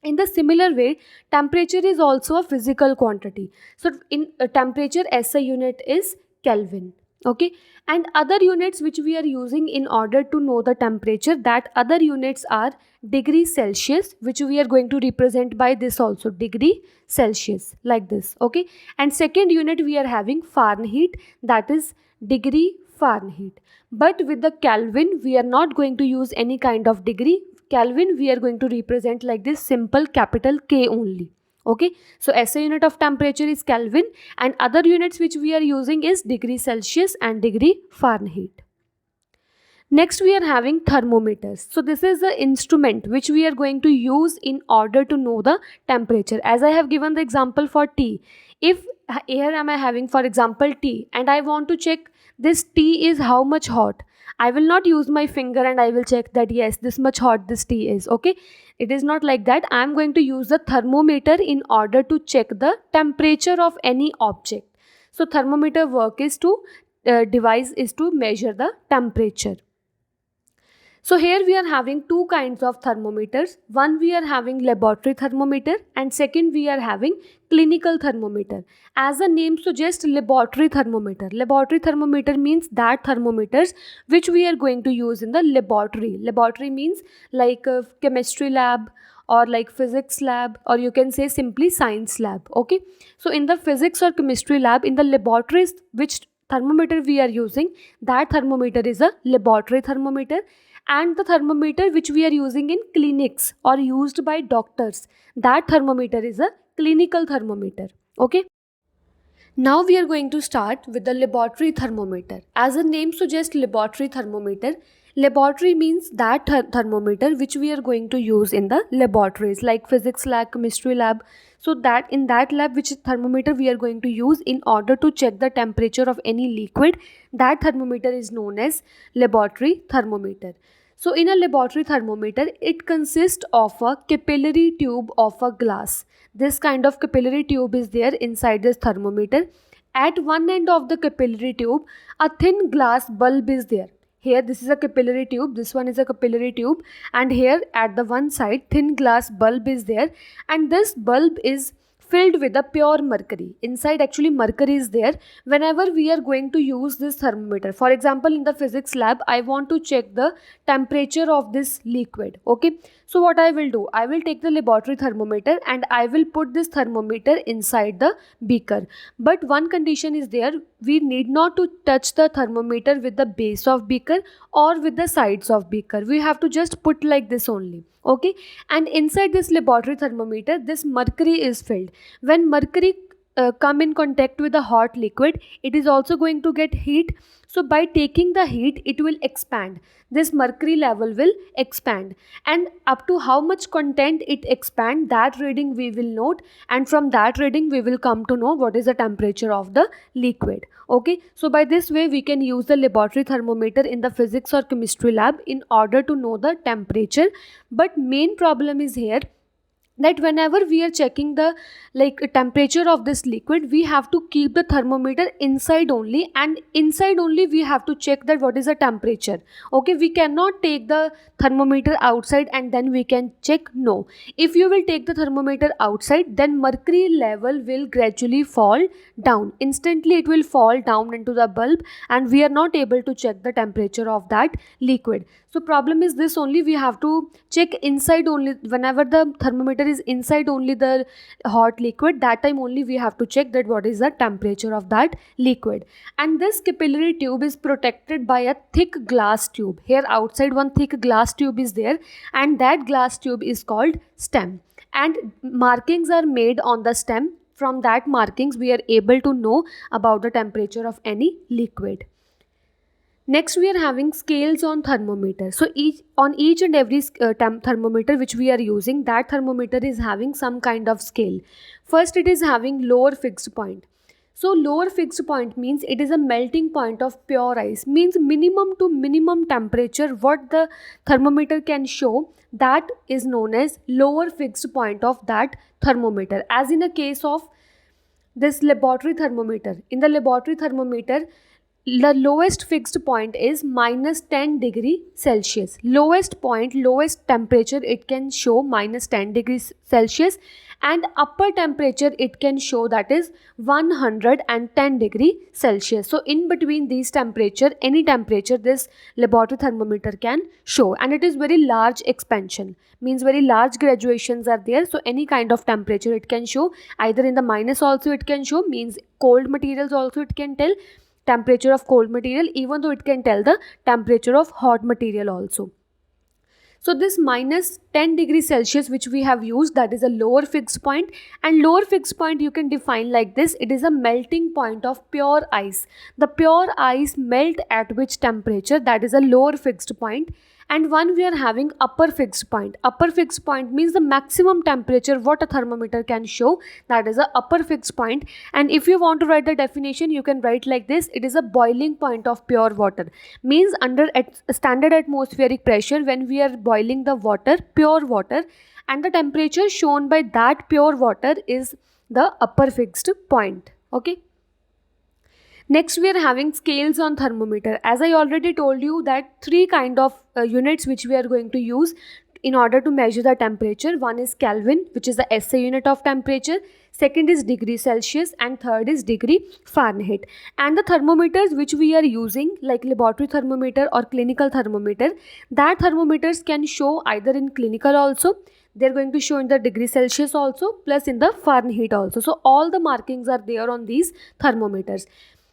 In the similar way, temperature is also a physical quantity. So in temperature, SI unit is Kelvin. Okay, and other units which we are using in order to know the temperature, that other units are degree Celsius, which we are going to represent by this also, degree Celsius, like this. Okay, and second unit we are having Fahrenheit, that is degree Fahrenheit. But with the Kelvin, we are not going to use any kind of degree. Kelvin we are going to represent like this, simple capital K only. Okay, so SI unit of temperature is Kelvin, and other units which we are using is degree Celsius and degree Fahrenheit. Next, we are having thermometers. So this is the instrument which we are going to use in order to know the temperature. As I have given the example for tea, if here am I having, for example, tea, and I want to check this tea is how much hot, I will not use my finger and I will check that yes, this much hot this tea is. Okay, it is not like that. I am going to use the thermometer in order to check the temperature of any object. So thermometer work is to device is to measure the temperature. So here we are having two kinds of thermometers. One, we are having laboratory thermometer, and second, we are having clinical thermometer. As the name suggests, laboratory thermometer. Laboratory thermometer means that thermometers which we are going to use in the laboratory. Laboratory means like a chemistry lab or like physics lab, or you can say simply science lab. Okay. So in the physics or chemistry lab, in the laboratories which thermometer we are using, that thermometer is a laboratory thermometer, and the thermometer which we are using in clinics or used by doctors, that thermometer is a clinical thermometer. Okay, now we are going to start with the laboratory thermometer. As the name suggests, laboratory thermometer. Laboratory means that thermometer which we are going to use in the laboratories like physics lab, chemistry lab. So that in that lab which thermometer we are going to use in order to check the temperature of any liquid, that thermometer is known as laboratory thermometer. So in a laboratory thermometer, it consists of a capillary tube of a glass. This kind of capillary tube is there inside this thermometer. At one end of the capillary tube, a thin glass bulb is there. Here this is a capillary tube, this one is a capillary tube, and here at the one side thin glass bulb is there, and this bulb is filled with the pure mercury. Inside actually mercury is there. Whenever we are going to use this thermometer, for example in the physics lab, I want to check the temperature of this liquid. Okay, so what I will do, I will take the laboratory thermometer and I will put this thermometer inside the beaker. But one condition is there, we need not to touch the thermometer with the base of beaker or with the sides of beaker. We have to just put like this only. Okay, and inside this laboratory thermometer, this mercury is filled. When mercury come in contact with a hot liquid, it is also going to get heat. So by taking the heat, it will expand. This mercury level will expand, and up to how much content it expand, that reading we will note, and from that reading we will come to know what is the temperature of the liquid. Okay, so by this way we can use the laboratory thermometer in the physics or chemistry lab in order to know the temperature. But main problem is here that whenever we are checking the temperature of this liquid, we have to keep the thermometer inside only, and inside only we have to check that what is the temperature. Okay, we cannot take the thermometer outside and then we can check. No, if you will take the thermometer outside, then mercury level will gradually fall down. Instantly it will fall down into the bulb, and we are not able to check the temperature of that liquid. So problem is this only, we have to check inside only. Whenever the thermometer is inside only the hot liquid, that time only we have to check that what is the temperature of that liquid. And this capillary tube is protected by a thick glass tube. Here outside one thick glass tube is there, and that glass tube is called stem, and markings are made on the stem. From that markings we are able to know about the temperature of any liquid. Next, we are having scales on thermometer. So each and every thermometer which we are using, that thermometer is having some kind of scale. First, it is having lower fixed point. So lower fixed point means it is a melting point of pure ice. Means minimum to minimum temperature what the thermometer can show, that is known as lower fixed point of that thermometer. As in a case of this laboratory thermometer. In the laboratory thermometer, the lowest fixed point is minus 10 degree Celsius. Lowest point, lowest temperature it can show minus 10 degrees Celsius, and upper temperature it can show, that is 110 degree Celsius. So in between these temperature, any temperature this laboratory thermometer can show, and it is very large expansion, means very large graduations are there. So any kind of temperature it can show, either in the minus also it can show, means cold materials also it can tell temperature of cold material, even though it can tell the temperature of hot material also. So this minus 10 degrees Celsius which we have used, that is a lower fixed point, and lower fixed point you can define like this: it is a melting point of pure ice. The pure ice melt at which temperature, that is a lower fixed point. And one we are having upper fixed point. Upper fixed point means the maximum temperature what a thermometer can show, that is a upper fixed point. And if you want to write the definition, you can write like this: it is a boiling point of pure water. Means under standard atmospheric pressure, when we are boiling the water, pure water, and the temperature shown by that pure water is the upper fixed point. Okay. Next, we are having scales on thermometer. As I already told you that three kind of units which we are going to use in order to measure the temperature. One is Kelvin, which is the SI unit of temperature. Second is degree Celsius, and third is degree Fahrenheit. And the thermometers which we are using, like laboratory thermometer or clinical thermometer, that thermometers can show either in clinical also, they're going to show in the degree Celsius also, plus in the Fahrenheit also. So all the markings are there on these thermometers.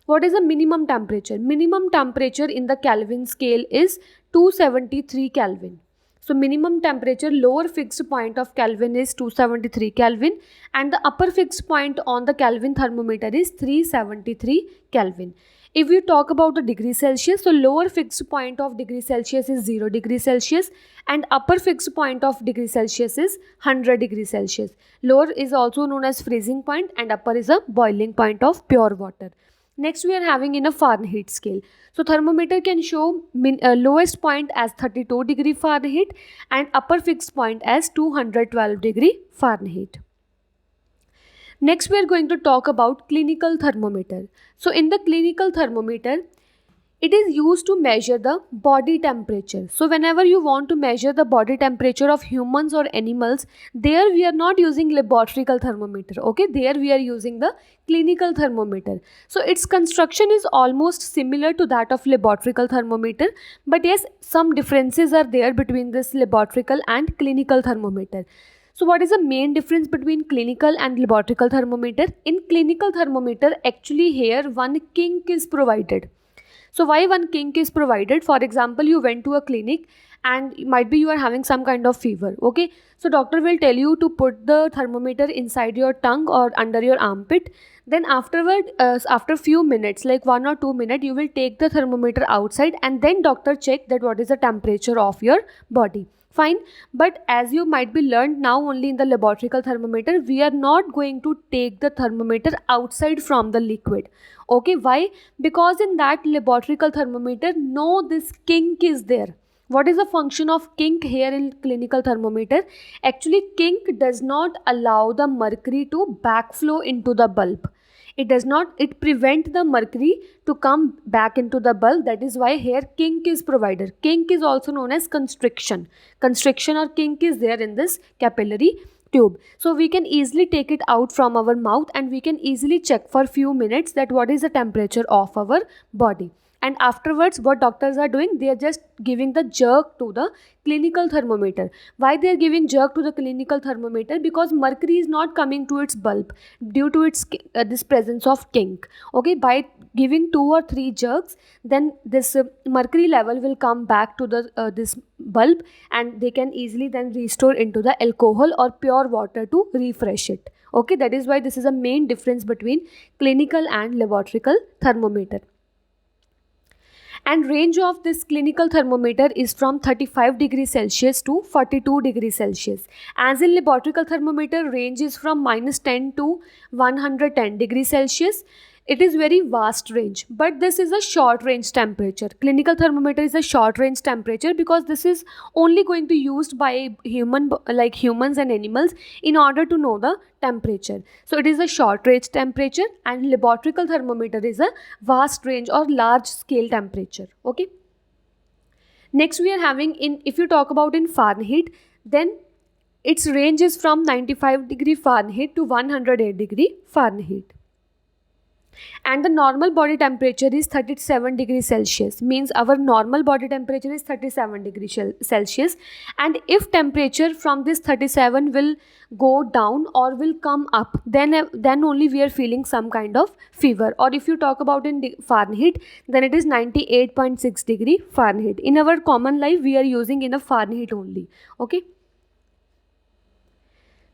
What is the minimum temperature? Minimum temperature in the Kelvin scale is 273 Kelvin. So minimum temperature, lower fixed point of Kelvin is 273 Kelvin, and the upper fixed point on the Kelvin thermometer is 373 Kelvin. If you talk about the degree Celsius, so lower fixed point of degree Celsius is 0 degree Celsius, and upper fixed point of degree Celsius is 100 degree Celsius. Lower is also known as freezing point, and upper is a boiling point of pure water. Next, we are having in a Fahrenheit scale. So thermometer can show lowest point as 32 degree Fahrenheit and upper fixed point as 212 degree Fahrenheit. Next, we are going to talk about clinical thermometer. So in the clinical thermometer, it is used to measure the body temperature. So whenever you want to measure the body temperature of humans or animals, there we are not using laboratory thermometer. Okay, there we are using the clinical thermometer. So its construction is almost similar to that of laboratory thermometer, but yes, some differences are there between this laboratory and clinical thermometer. So what is the main difference between clinical and laboratory thermometer? In clinical thermometer, actually here one kink is provided. So why one kink is provided? For example, you went to a clinic and might be you are having some kind of fever. Okay, so doctor will tell you to put the thermometer inside your tongue or under your armpit. Then afterward, after few minutes, like 1 or 2 minutes, you will take the thermometer outside, and then doctor check that what is the temperature of your body. Fine, but as you might be learned now only in the laboratory thermometer, we are not going to take the thermometer outside from the liquid. Okay, why? Because in that laboratory thermometer, no, this kink is there. What is the function of kink here in clinical thermometer? Actually, kink does not allow the mercury to backflow into the bulb. It does not, it prevent the mercury to come back into the bulb. That is why here kink is provided. Kink is also known as constriction. Constriction or kink is there in this capillary tube. So we can easily take it out from our mouth, and we can easily check for few minutes that what is the temperature of our body. And afterwards, what doctors are doing, they are just giving the jerk to the clinical thermometer. Why they are giving jerk to the clinical thermometer? Because mercury is not coming to its bulb due to its this presence of kink. Okay, by giving 2 or 3 jerks, then this mercury level will come back to the this bulb, and they can easily then restore into the alcohol or pure water to refresh it. Okay, that is why this is a main difference between clinical and laboratory thermometer. And range of this clinical thermometer is from 35 degrees Celsius to 42 degrees Celsius. As in laboratory thermometer, range is from -10 to 110 degrees Celsius. It is very vast range, but this is a short range temperature. Clinical thermometer is a short range temperature because this is only going to used by humans and animals in order to know the temperature. So it is a short range temperature, and laboratory thermometer is a vast range or large scale temperature. Okay. Next we are having if you talk about in Fahrenheit, then its range is from 95 degree Fahrenheit to 108 degree Fahrenheit. and the normal body temperature is 37 degrees Celsius, means our normal body temperature is 37 degrees Celsius. And if temperature from this 37 will go down or will come up, then only we are feeling some kind of fever. Or if you talk about in Fahrenheit, then it is 98.6 degree Fahrenheit. In our common life we are using in a Fahrenheit only. Okay.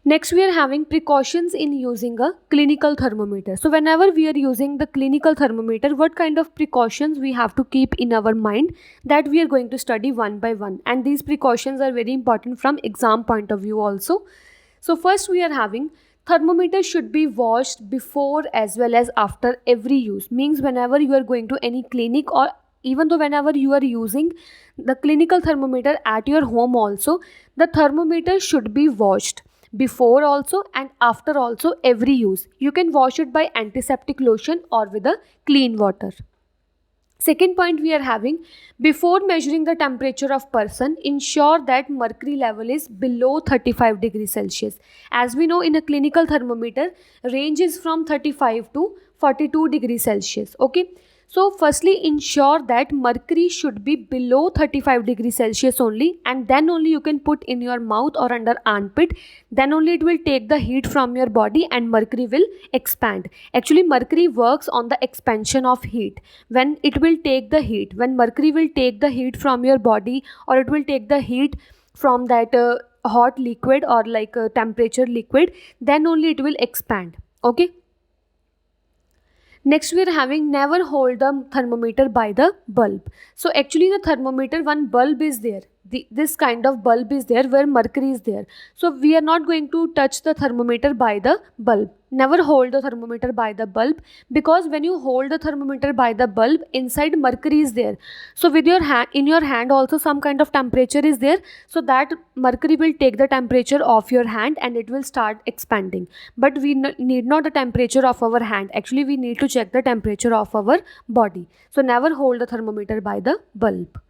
Next, we are having precautions in using a clinical thermometer. So whenever we are using the clinical thermometer, what kind of precautions we have to keep in our mind, that we are going to study one by one. And these precautions are very important from exam point of view also. So first we are having, thermometer should be washed before as well as after every use. Means whenever you are going to any clinic, or even though whenever you are using the clinical thermometer at your home also, the thermometer should be washed before also and after also every use. You can wash it by antiseptic lotion or with a clean water. Second point we are having, before measuring the temperature of person, ensure that mercury level is below 35 degrees Celsius. As we know, in a clinical thermometer, range is from 35 to 42 degrees Celsius. Okay. So firstly, ensure that mercury should be below 35 degrees Celsius only, and then only you can put in your mouth or under armpit. Then only it will take the heat from your body and mercury will expand. Actually, mercury works on the expansion of heat. When it will take the heat, when mercury will take the heat from your body, or it will take the heat from that hot liquid or like a temperature liquid, then only it will expand. Okay. Next, we are having, never hold the thermometer by the bulb. So actually the thermometer, one bulb is there. This kind of bulb is there where mercury is there. So we are not going to touch the thermometer by the bulb. Never hold the thermometer by the bulb, because when you hold the thermometer by the bulb, inside mercury is there. So with your hand, in your hand also some kind of temperature is there. So that mercury will take the temperature of your hand and it will start expanding. But we need not the temperature of our hand. Actually, we need to check the temperature of our body. So never hold the thermometer by the bulb.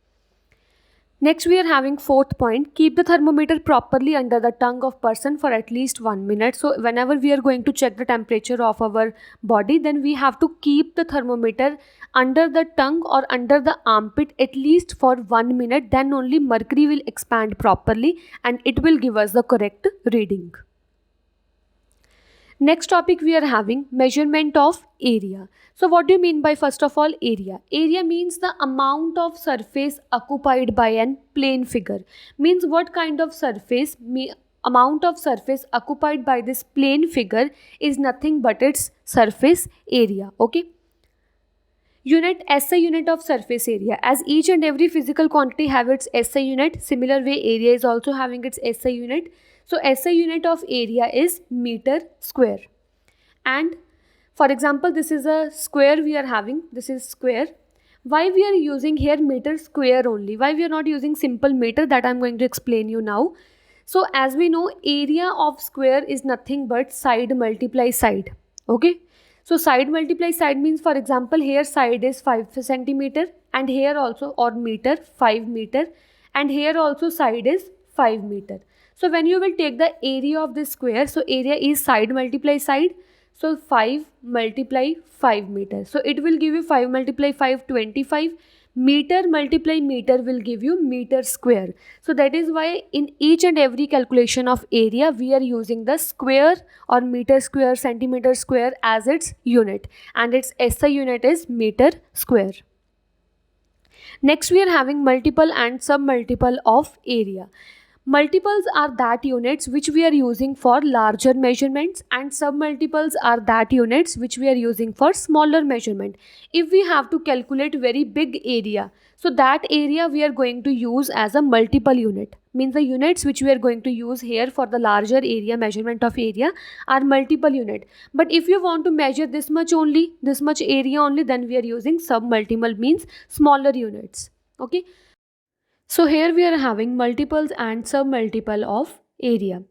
Next, we are having fourth point, keep the thermometer properly under the tongue of person for at least 1 minute. So whenever we are going to check the temperature of our body, then we have to keep the thermometer under the tongue or under the armpit at least for 1 minute. Then only mercury will expand properly and it will give us the correct reading. Next topic we are having, measurement of area. So what do you mean by, first of all, area? Area means the amount of surface occupied by an plane figure. Means what kind of surface, amount of surface occupied by this plane figure is nothing but its surface area. Okay. Unit, SI unit of surface area. As each and every physical quantity have its SI unit, similar way area is also having its SI unit. So SI unit of area is meter square. And for example, this is a square we are having. This is square. Why we are using here meter square only? Why we are not using simple meter? That I am going to explain you now. So as we know, area of square is nothing but side multiply side. Okay. So side multiply side means, for example, here side is 5 centimeter and here also, or meter, 5 meter, and here also side is 5 meter. So when you will take the area of this square, so area is side multiply side. So 5 multiply 5 meter. So it will give you 5 multiply 5, 25. Meter multiply meter will give you meter square. So that is why in each and every calculation of area, we are using the square or meter square, centimeter square as its unit. And its SI unit is meter square. Next, we are having multiple and submultiple of area. Multiples are that units which we are using for larger measurements, and submultiples are that units which we are using for smaller measurement. If we have to calculate very big area, so that area we are going to use as a multiple unit. Means the units which we are going to use here for the larger area, measurement of area, are multiple unit. But if you want to measure this much only, this much area only, then we are using submultiple, means smaller units. Okay. So here we are having multiples and submultiple of area.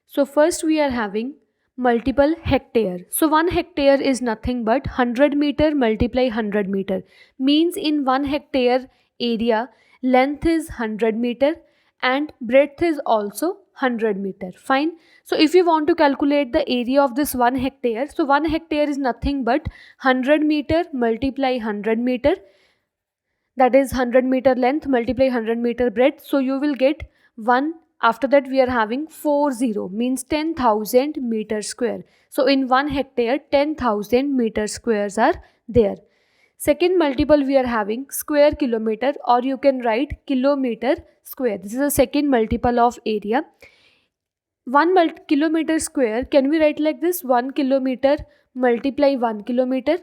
So first we are having multiple hectare. So 1 hectare is nothing but 100 meter multiply 100 meter. Means in 1 hectare area, length is 100 meter and breadth is also 100 meter. Fine. So if you want to calculate the area of this 1 hectare, so 1 hectare is nothing but 100 meter multiply 100 meter, that is 100 meter length multiply 100 meter breadth. So you will get 1. After that we are having 40 means 10,000 meter square. So in 1 hectare 10,000 meter squares are there. Second multiple we are having square kilometer, or you can write kilometer square. This is the second multiple of area. 1 kilometer square can we write like this: 1 kilometer multiply 1 kilometer.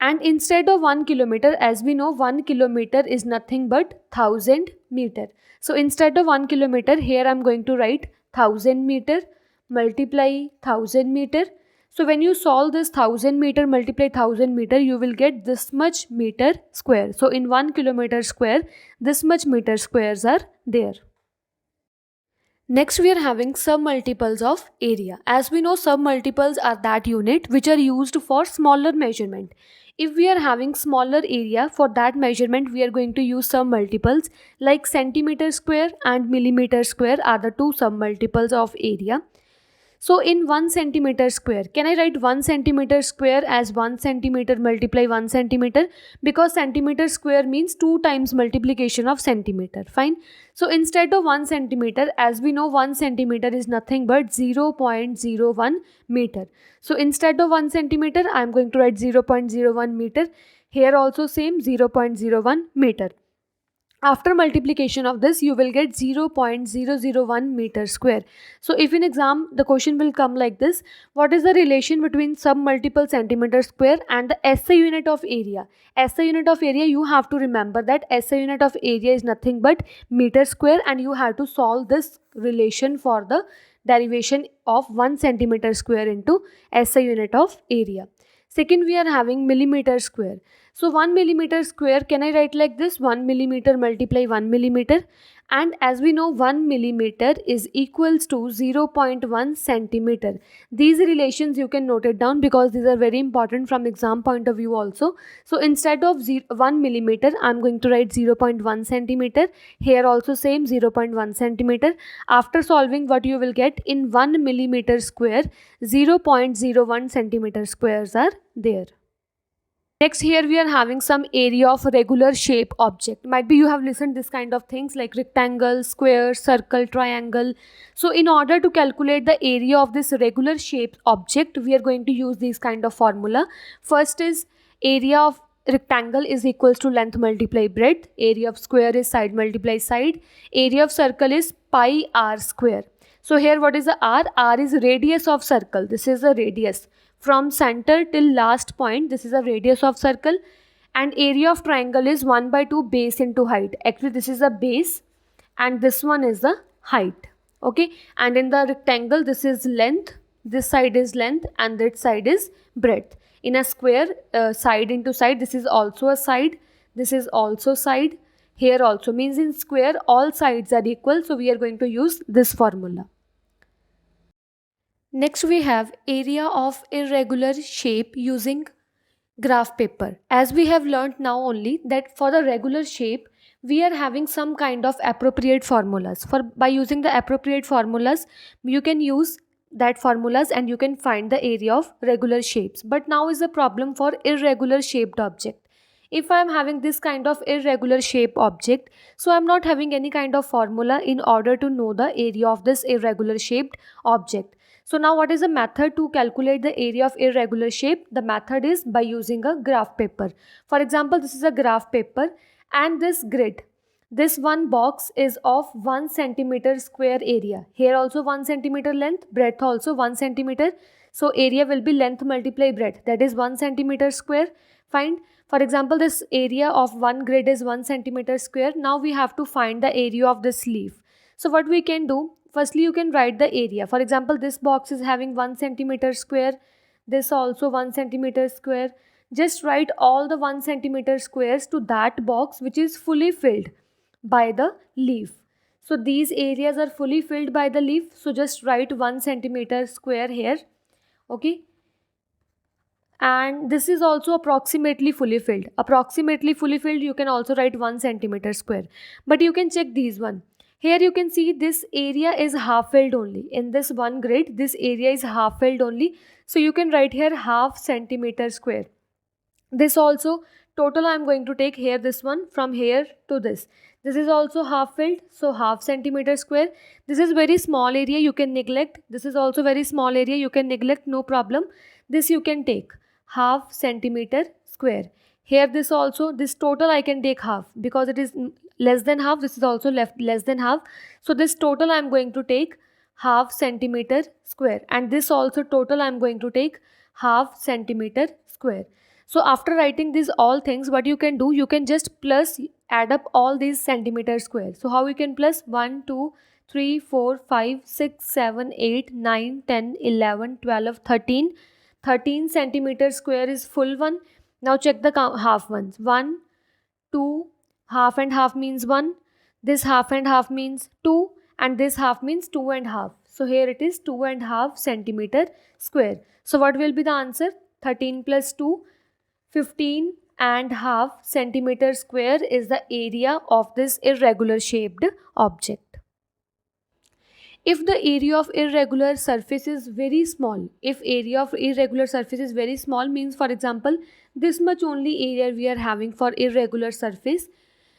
And instead of 1 kilometer, as we know 1 kilometer is nothing but 1000 meter. So instead of 1 kilometer, here I am going to write 1000 meter multiply 1000 meter. So when you solve this 1000 meter multiply 1000 meter, you will get this much meter square. So in 1 kilometer square, this much meter squares are there. Next we are having submultiples of area. As we know, submultiples are that unit which are used for smaller measurement. If we are having smaller area, for that measurement we are going to use submultiples like centimeter square and millimeter square are the two submultiples of area. So in 1 centimeter square, can I write 1 centimeter square as 1 centimeter multiply 1 centimeter? Because centimeter square means 2 times multiplication of centimeter. Fine. So instead of 1 centimeter, as we know 1 centimeter is nothing but 0.01 meter. So instead of 1 centimeter, I am going to write 0.01 meter. Here also same 0.01 meter. After multiplication of this, you will get 0.001 meter square. So if in exam the question will come like this: what is the relation between submultiple centimeter square and the SI unit of area? SI unit of area, you have to remember that SI unit of area is nothing but meter square, and you have to solve this relation for the derivation of 1 centimeter square into SI unit of area. Second, we are having millimeter square. So 1 millimeter square, can I write like this: 1 millimeter multiply 1 millimeter. And as we know, 1 millimeter is equals to 0.1 centimeter. These relations you can note it down because these are very important from exam point of view also. So instead of 1 millimeter, I am going to write 0.1 centimeter. Here also same 0.1 centimeter. After solving, what you will get: in 1 millimeter square, 0.01 centimeter squares are there. Next, here we are having some area of regular shape object. Might be you have listened this kind of things like rectangle, square, circle, triangle. So in order to calculate the area of this regular shape object, we are going to use this kind of formula. First is area of rectangle is equals to length multiply breadth. Area of square is side multiply side. Area of circle is pi r square. So here what is the r? R is radius of circle. This is the radius. From center till last point, this is a radius of circle. And area of triangle is 1 by 2 base into height. Actually this is a base and this one is the height. Okay, and in the rectangle this is length, this side is length and that side is breadth. In a square, side into side, this is also a side, this is also side, here also, means in square all sides are equal, so we are going to use this formula. Next we have area of irregular shape using graph paper. As we have learnt now only that for the regular shape we are having some kind of appropriate formulas. By using the appropriate formulas, you can use that formulas and you can find the area of regular shapes. But now is the problem for irregular shaped object. If I am having this kind of irregular shape object, so I am not having any kind of formula in order to know the area of this irregular shaped object. So now what is the method to calculate the area of irregular shape? The method is by using a graph paper. For example, this is a graph paper and this grid. This one box is of 1 centimeter square area. Here also 1 centimeter length, breadth also 1 centimeter. So area will be length multiply breadth, that is 1 centimeter square. Find, for example, this area of one grid is 1 centimeter square. Now we have to find the area of this leaf. So what we can do, firstly you can write the area. For example, this box is having 1 centimeter square, this also 1 centimeter square. Just write all the 1 centimeter squares to that box which is fully filled by the leaf. So these areas are fully filled by the leaf, so just write 1 centimeter square here. Okay, and this is also approximately fully filled. Approximately fully filled, you can also write 1 centimeter square. But you can check these one. Here you can see this area is half filled only. In this one grid, this area is half filled only. So you can write here half centimeter square. This also total I am going to take here, this one from here to this. This is also half filled, so half centimeter square. This is very small area, you can neglect. This is also very small area, you can neglect, no problem. This you can take half centimeter square. Here this also, this total I can take half because it is less than half. This is also left less than half. So this total I am going to take half centimeter square, and this also total I am going to take half centimeter square. So after writing these all things, what you can do, you can just plus, add up all these centimeter square. So how you can plus 1, 2, 3, 4, 5, 6, 7, 8, 9, 10, 11, 12, 13. 13 centimeter square is full one. Now check the half ones. 1, 2, half and half means 1. This half and half means 2. And this half means 2 and half. So here it is 2 and half centimeter square. So what will be the answer? 13 plus 2. 15 and half centimeter square is the area of this irregular shaped object. If the area of irregular surface is very small, if area of irregular surface is very small means, for example, this much only area we are having for irregular surface,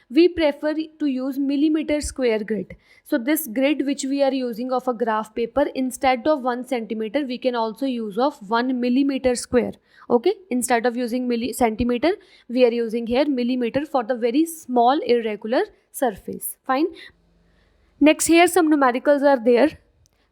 we prefer to use millimeter square grid. So this grid which we are using of a graph paper, instead of 1 centimeter, we can also use of 1 millimeter square. Okay, instead of using centimeter, we are using here millimeter for the very small irregular surface. Fine. Next, here some numericals are there.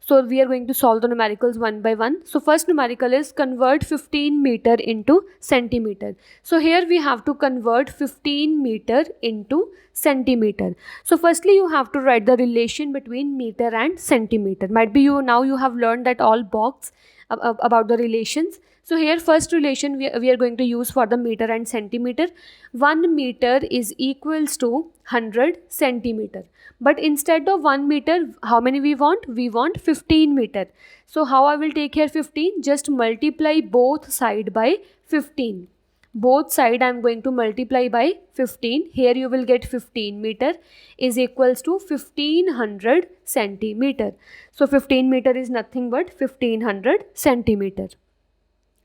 So we are going to solve the numericals one by one. So first numerical is convert 15 meter into centimeter. So here we have to convert 15 meter into centimeter. So firstly you have to write the relation between meter and centimeter. Might be now you have learned that all box about the relations. So here first relation we are going to use for the meter and centimeter. 1 meter is equals to 100 centimeter. But instead of 1 meter, how many we want? We want 15 meter. So how I will take here 15? Just multiply both side by 15. Both side I am going to multiply by 15. Here you will get 15 meter is equals to 1500 centimeter. So 15 meter is nothing but 1500 centimeter.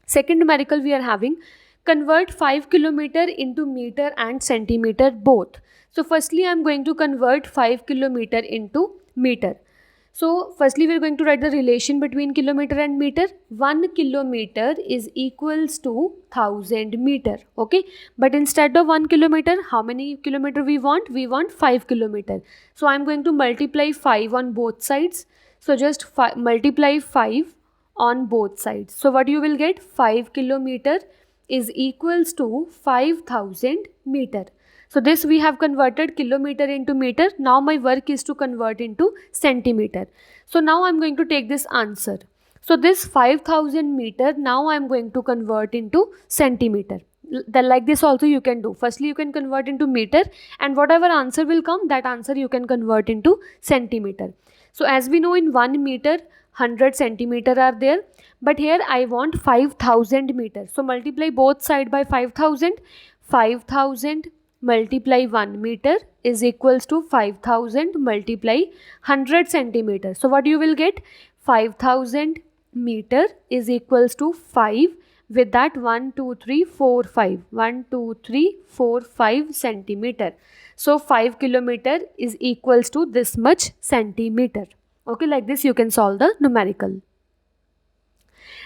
Second numerical we are having, convert 5 kilometer into meter and centimeter both. So firstly I am going to convert 5 kilometer into meter. So firstly we are going to write the relation between kilometer and meter. 1 kilometer is equals to 1000 meter. Okay, but instead of 1 kilometer, how many kilometer we want? We want 5 kilometer. So I am going to multiply 5 on both sides. So just multiply 5 on both sides. So what you will get? 5 kilometer is equals to 5000 meter. So this we have converted kilometer into meter. Now my work is to convert into centimeter. So now I am going to take this answer. So this 5000 meter, now I am going to convert into centimeter. Like this also you can do. Firstly you can convert into meter, and whatever answer will come, that answer you can convert into centimeter. So as we know, in 1 meter 100 centimeter are there, but here I want 5000 meter. So multiply both side by 5000. 5000 multiply 1 meter is equals to 5000 multiply 100 centimeter. So what you will get? 5000 meter is equals to 5. With that 1, 2, 3, 4, 5. 1, 2, 3, 4, 5 centimeter. So 5 kilometer is equals to this much centimeter. Okay, like this you can solve the numerical.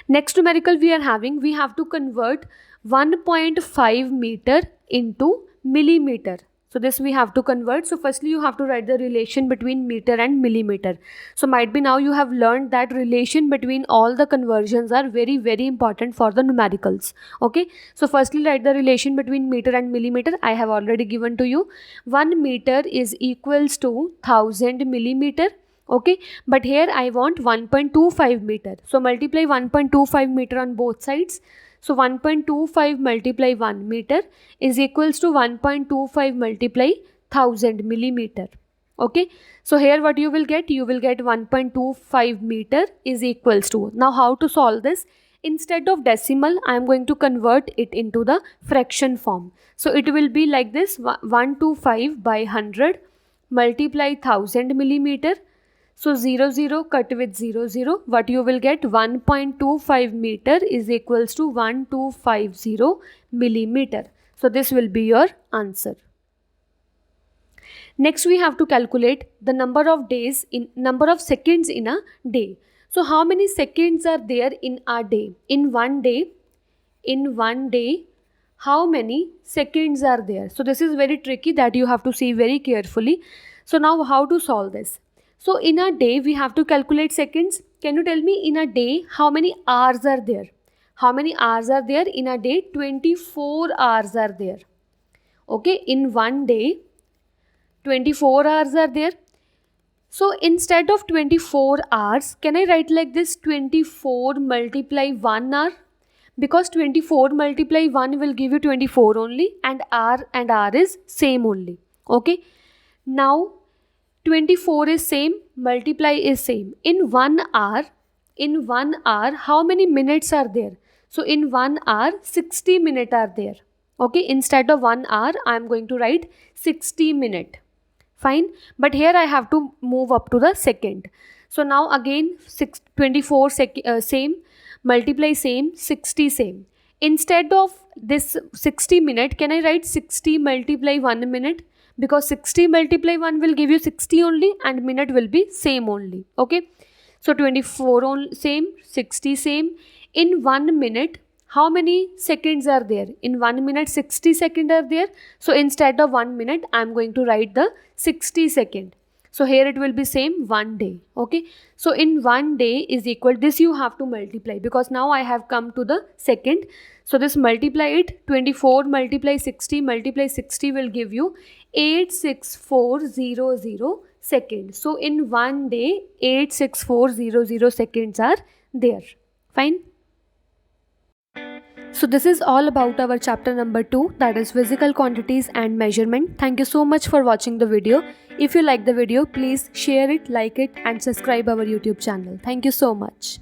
Next numerical we are having, we have to convert 1.5 meter into millimeter. So this we have to convert. So firstly you have to write the relation between meter and millimeter. So might be now you have learned that relation between all the conversions are very important for the numericals. Okay, so firstly write the relation between meter and millimeter. I have already given to you. 1 meter is equals to 1000 millimeter. Okay, but here I want 1.25 meter. So multiply 1.25 meter on both sides. So 1.25 multiply 1 meter is equals to 1.25 multiply 1000 millimeter. Okay, so here what you will get? You will get 1.25 meter is equals to. Now how to solve this? Instead of decimal, I am going to convert it into the fraction form. So it will be like this: 125 by 100 multiply 1000 millimeter. So 0 0 cut with 0 0. What you will get? 1.25 meter is equals to 1250 millimeter. So this will be your answer. Next we have to calculate the number of seconds in a day. So how many seconds are there in a day? In one day, how many seconds are there? So this is very tricky, that you have to see very carefully. So now how to solve this? So in a day we have to calculate seconds. Can you tell me in a day how many hours are there? How many hours are there in a day? 24 hours are there. Okay, in one day 24 hours are there. So instead of 24 hours, can I write like this: 24 multiply 1 hour? Because 24 multiply 1 will give you 24 only, and hour is same only. Okay. Now 24 is same, multiply is same. In 1 hour, how many minutes are there? So in 1 hour, 60 minutes are there. Okay, instead of 1 hour, I am going to write 60 minutes. Fine, but here I have to move up to the second. So now again 24 same, multiply same, 60 same. Instead of this 60 minute, can I write 60 multiply 1 minute? Because 60 multiply 1 will give you 60 only, and minute will be same only. Okay, so 24 on same, 60 same. In 1 minute, how many seconds are there? In 1 minute 60 seconds are there. So instead of 1 minute, I am going to write the 60 second. So here it will be same, 1 day. Okay, so in 1 day is equal, this you have to multiply, because now I have come to the second. So this multiply it, 24 multiply 60 will give you 86400 seconds. So in 1 day 86400 seconds are there. Fine. So this is all about our chapter number 2, that is physical quantities and measurement. Thank you so much for watching the video. If you like the video, please share it, like it, and subscribe our YouTube channel. Thank you so much.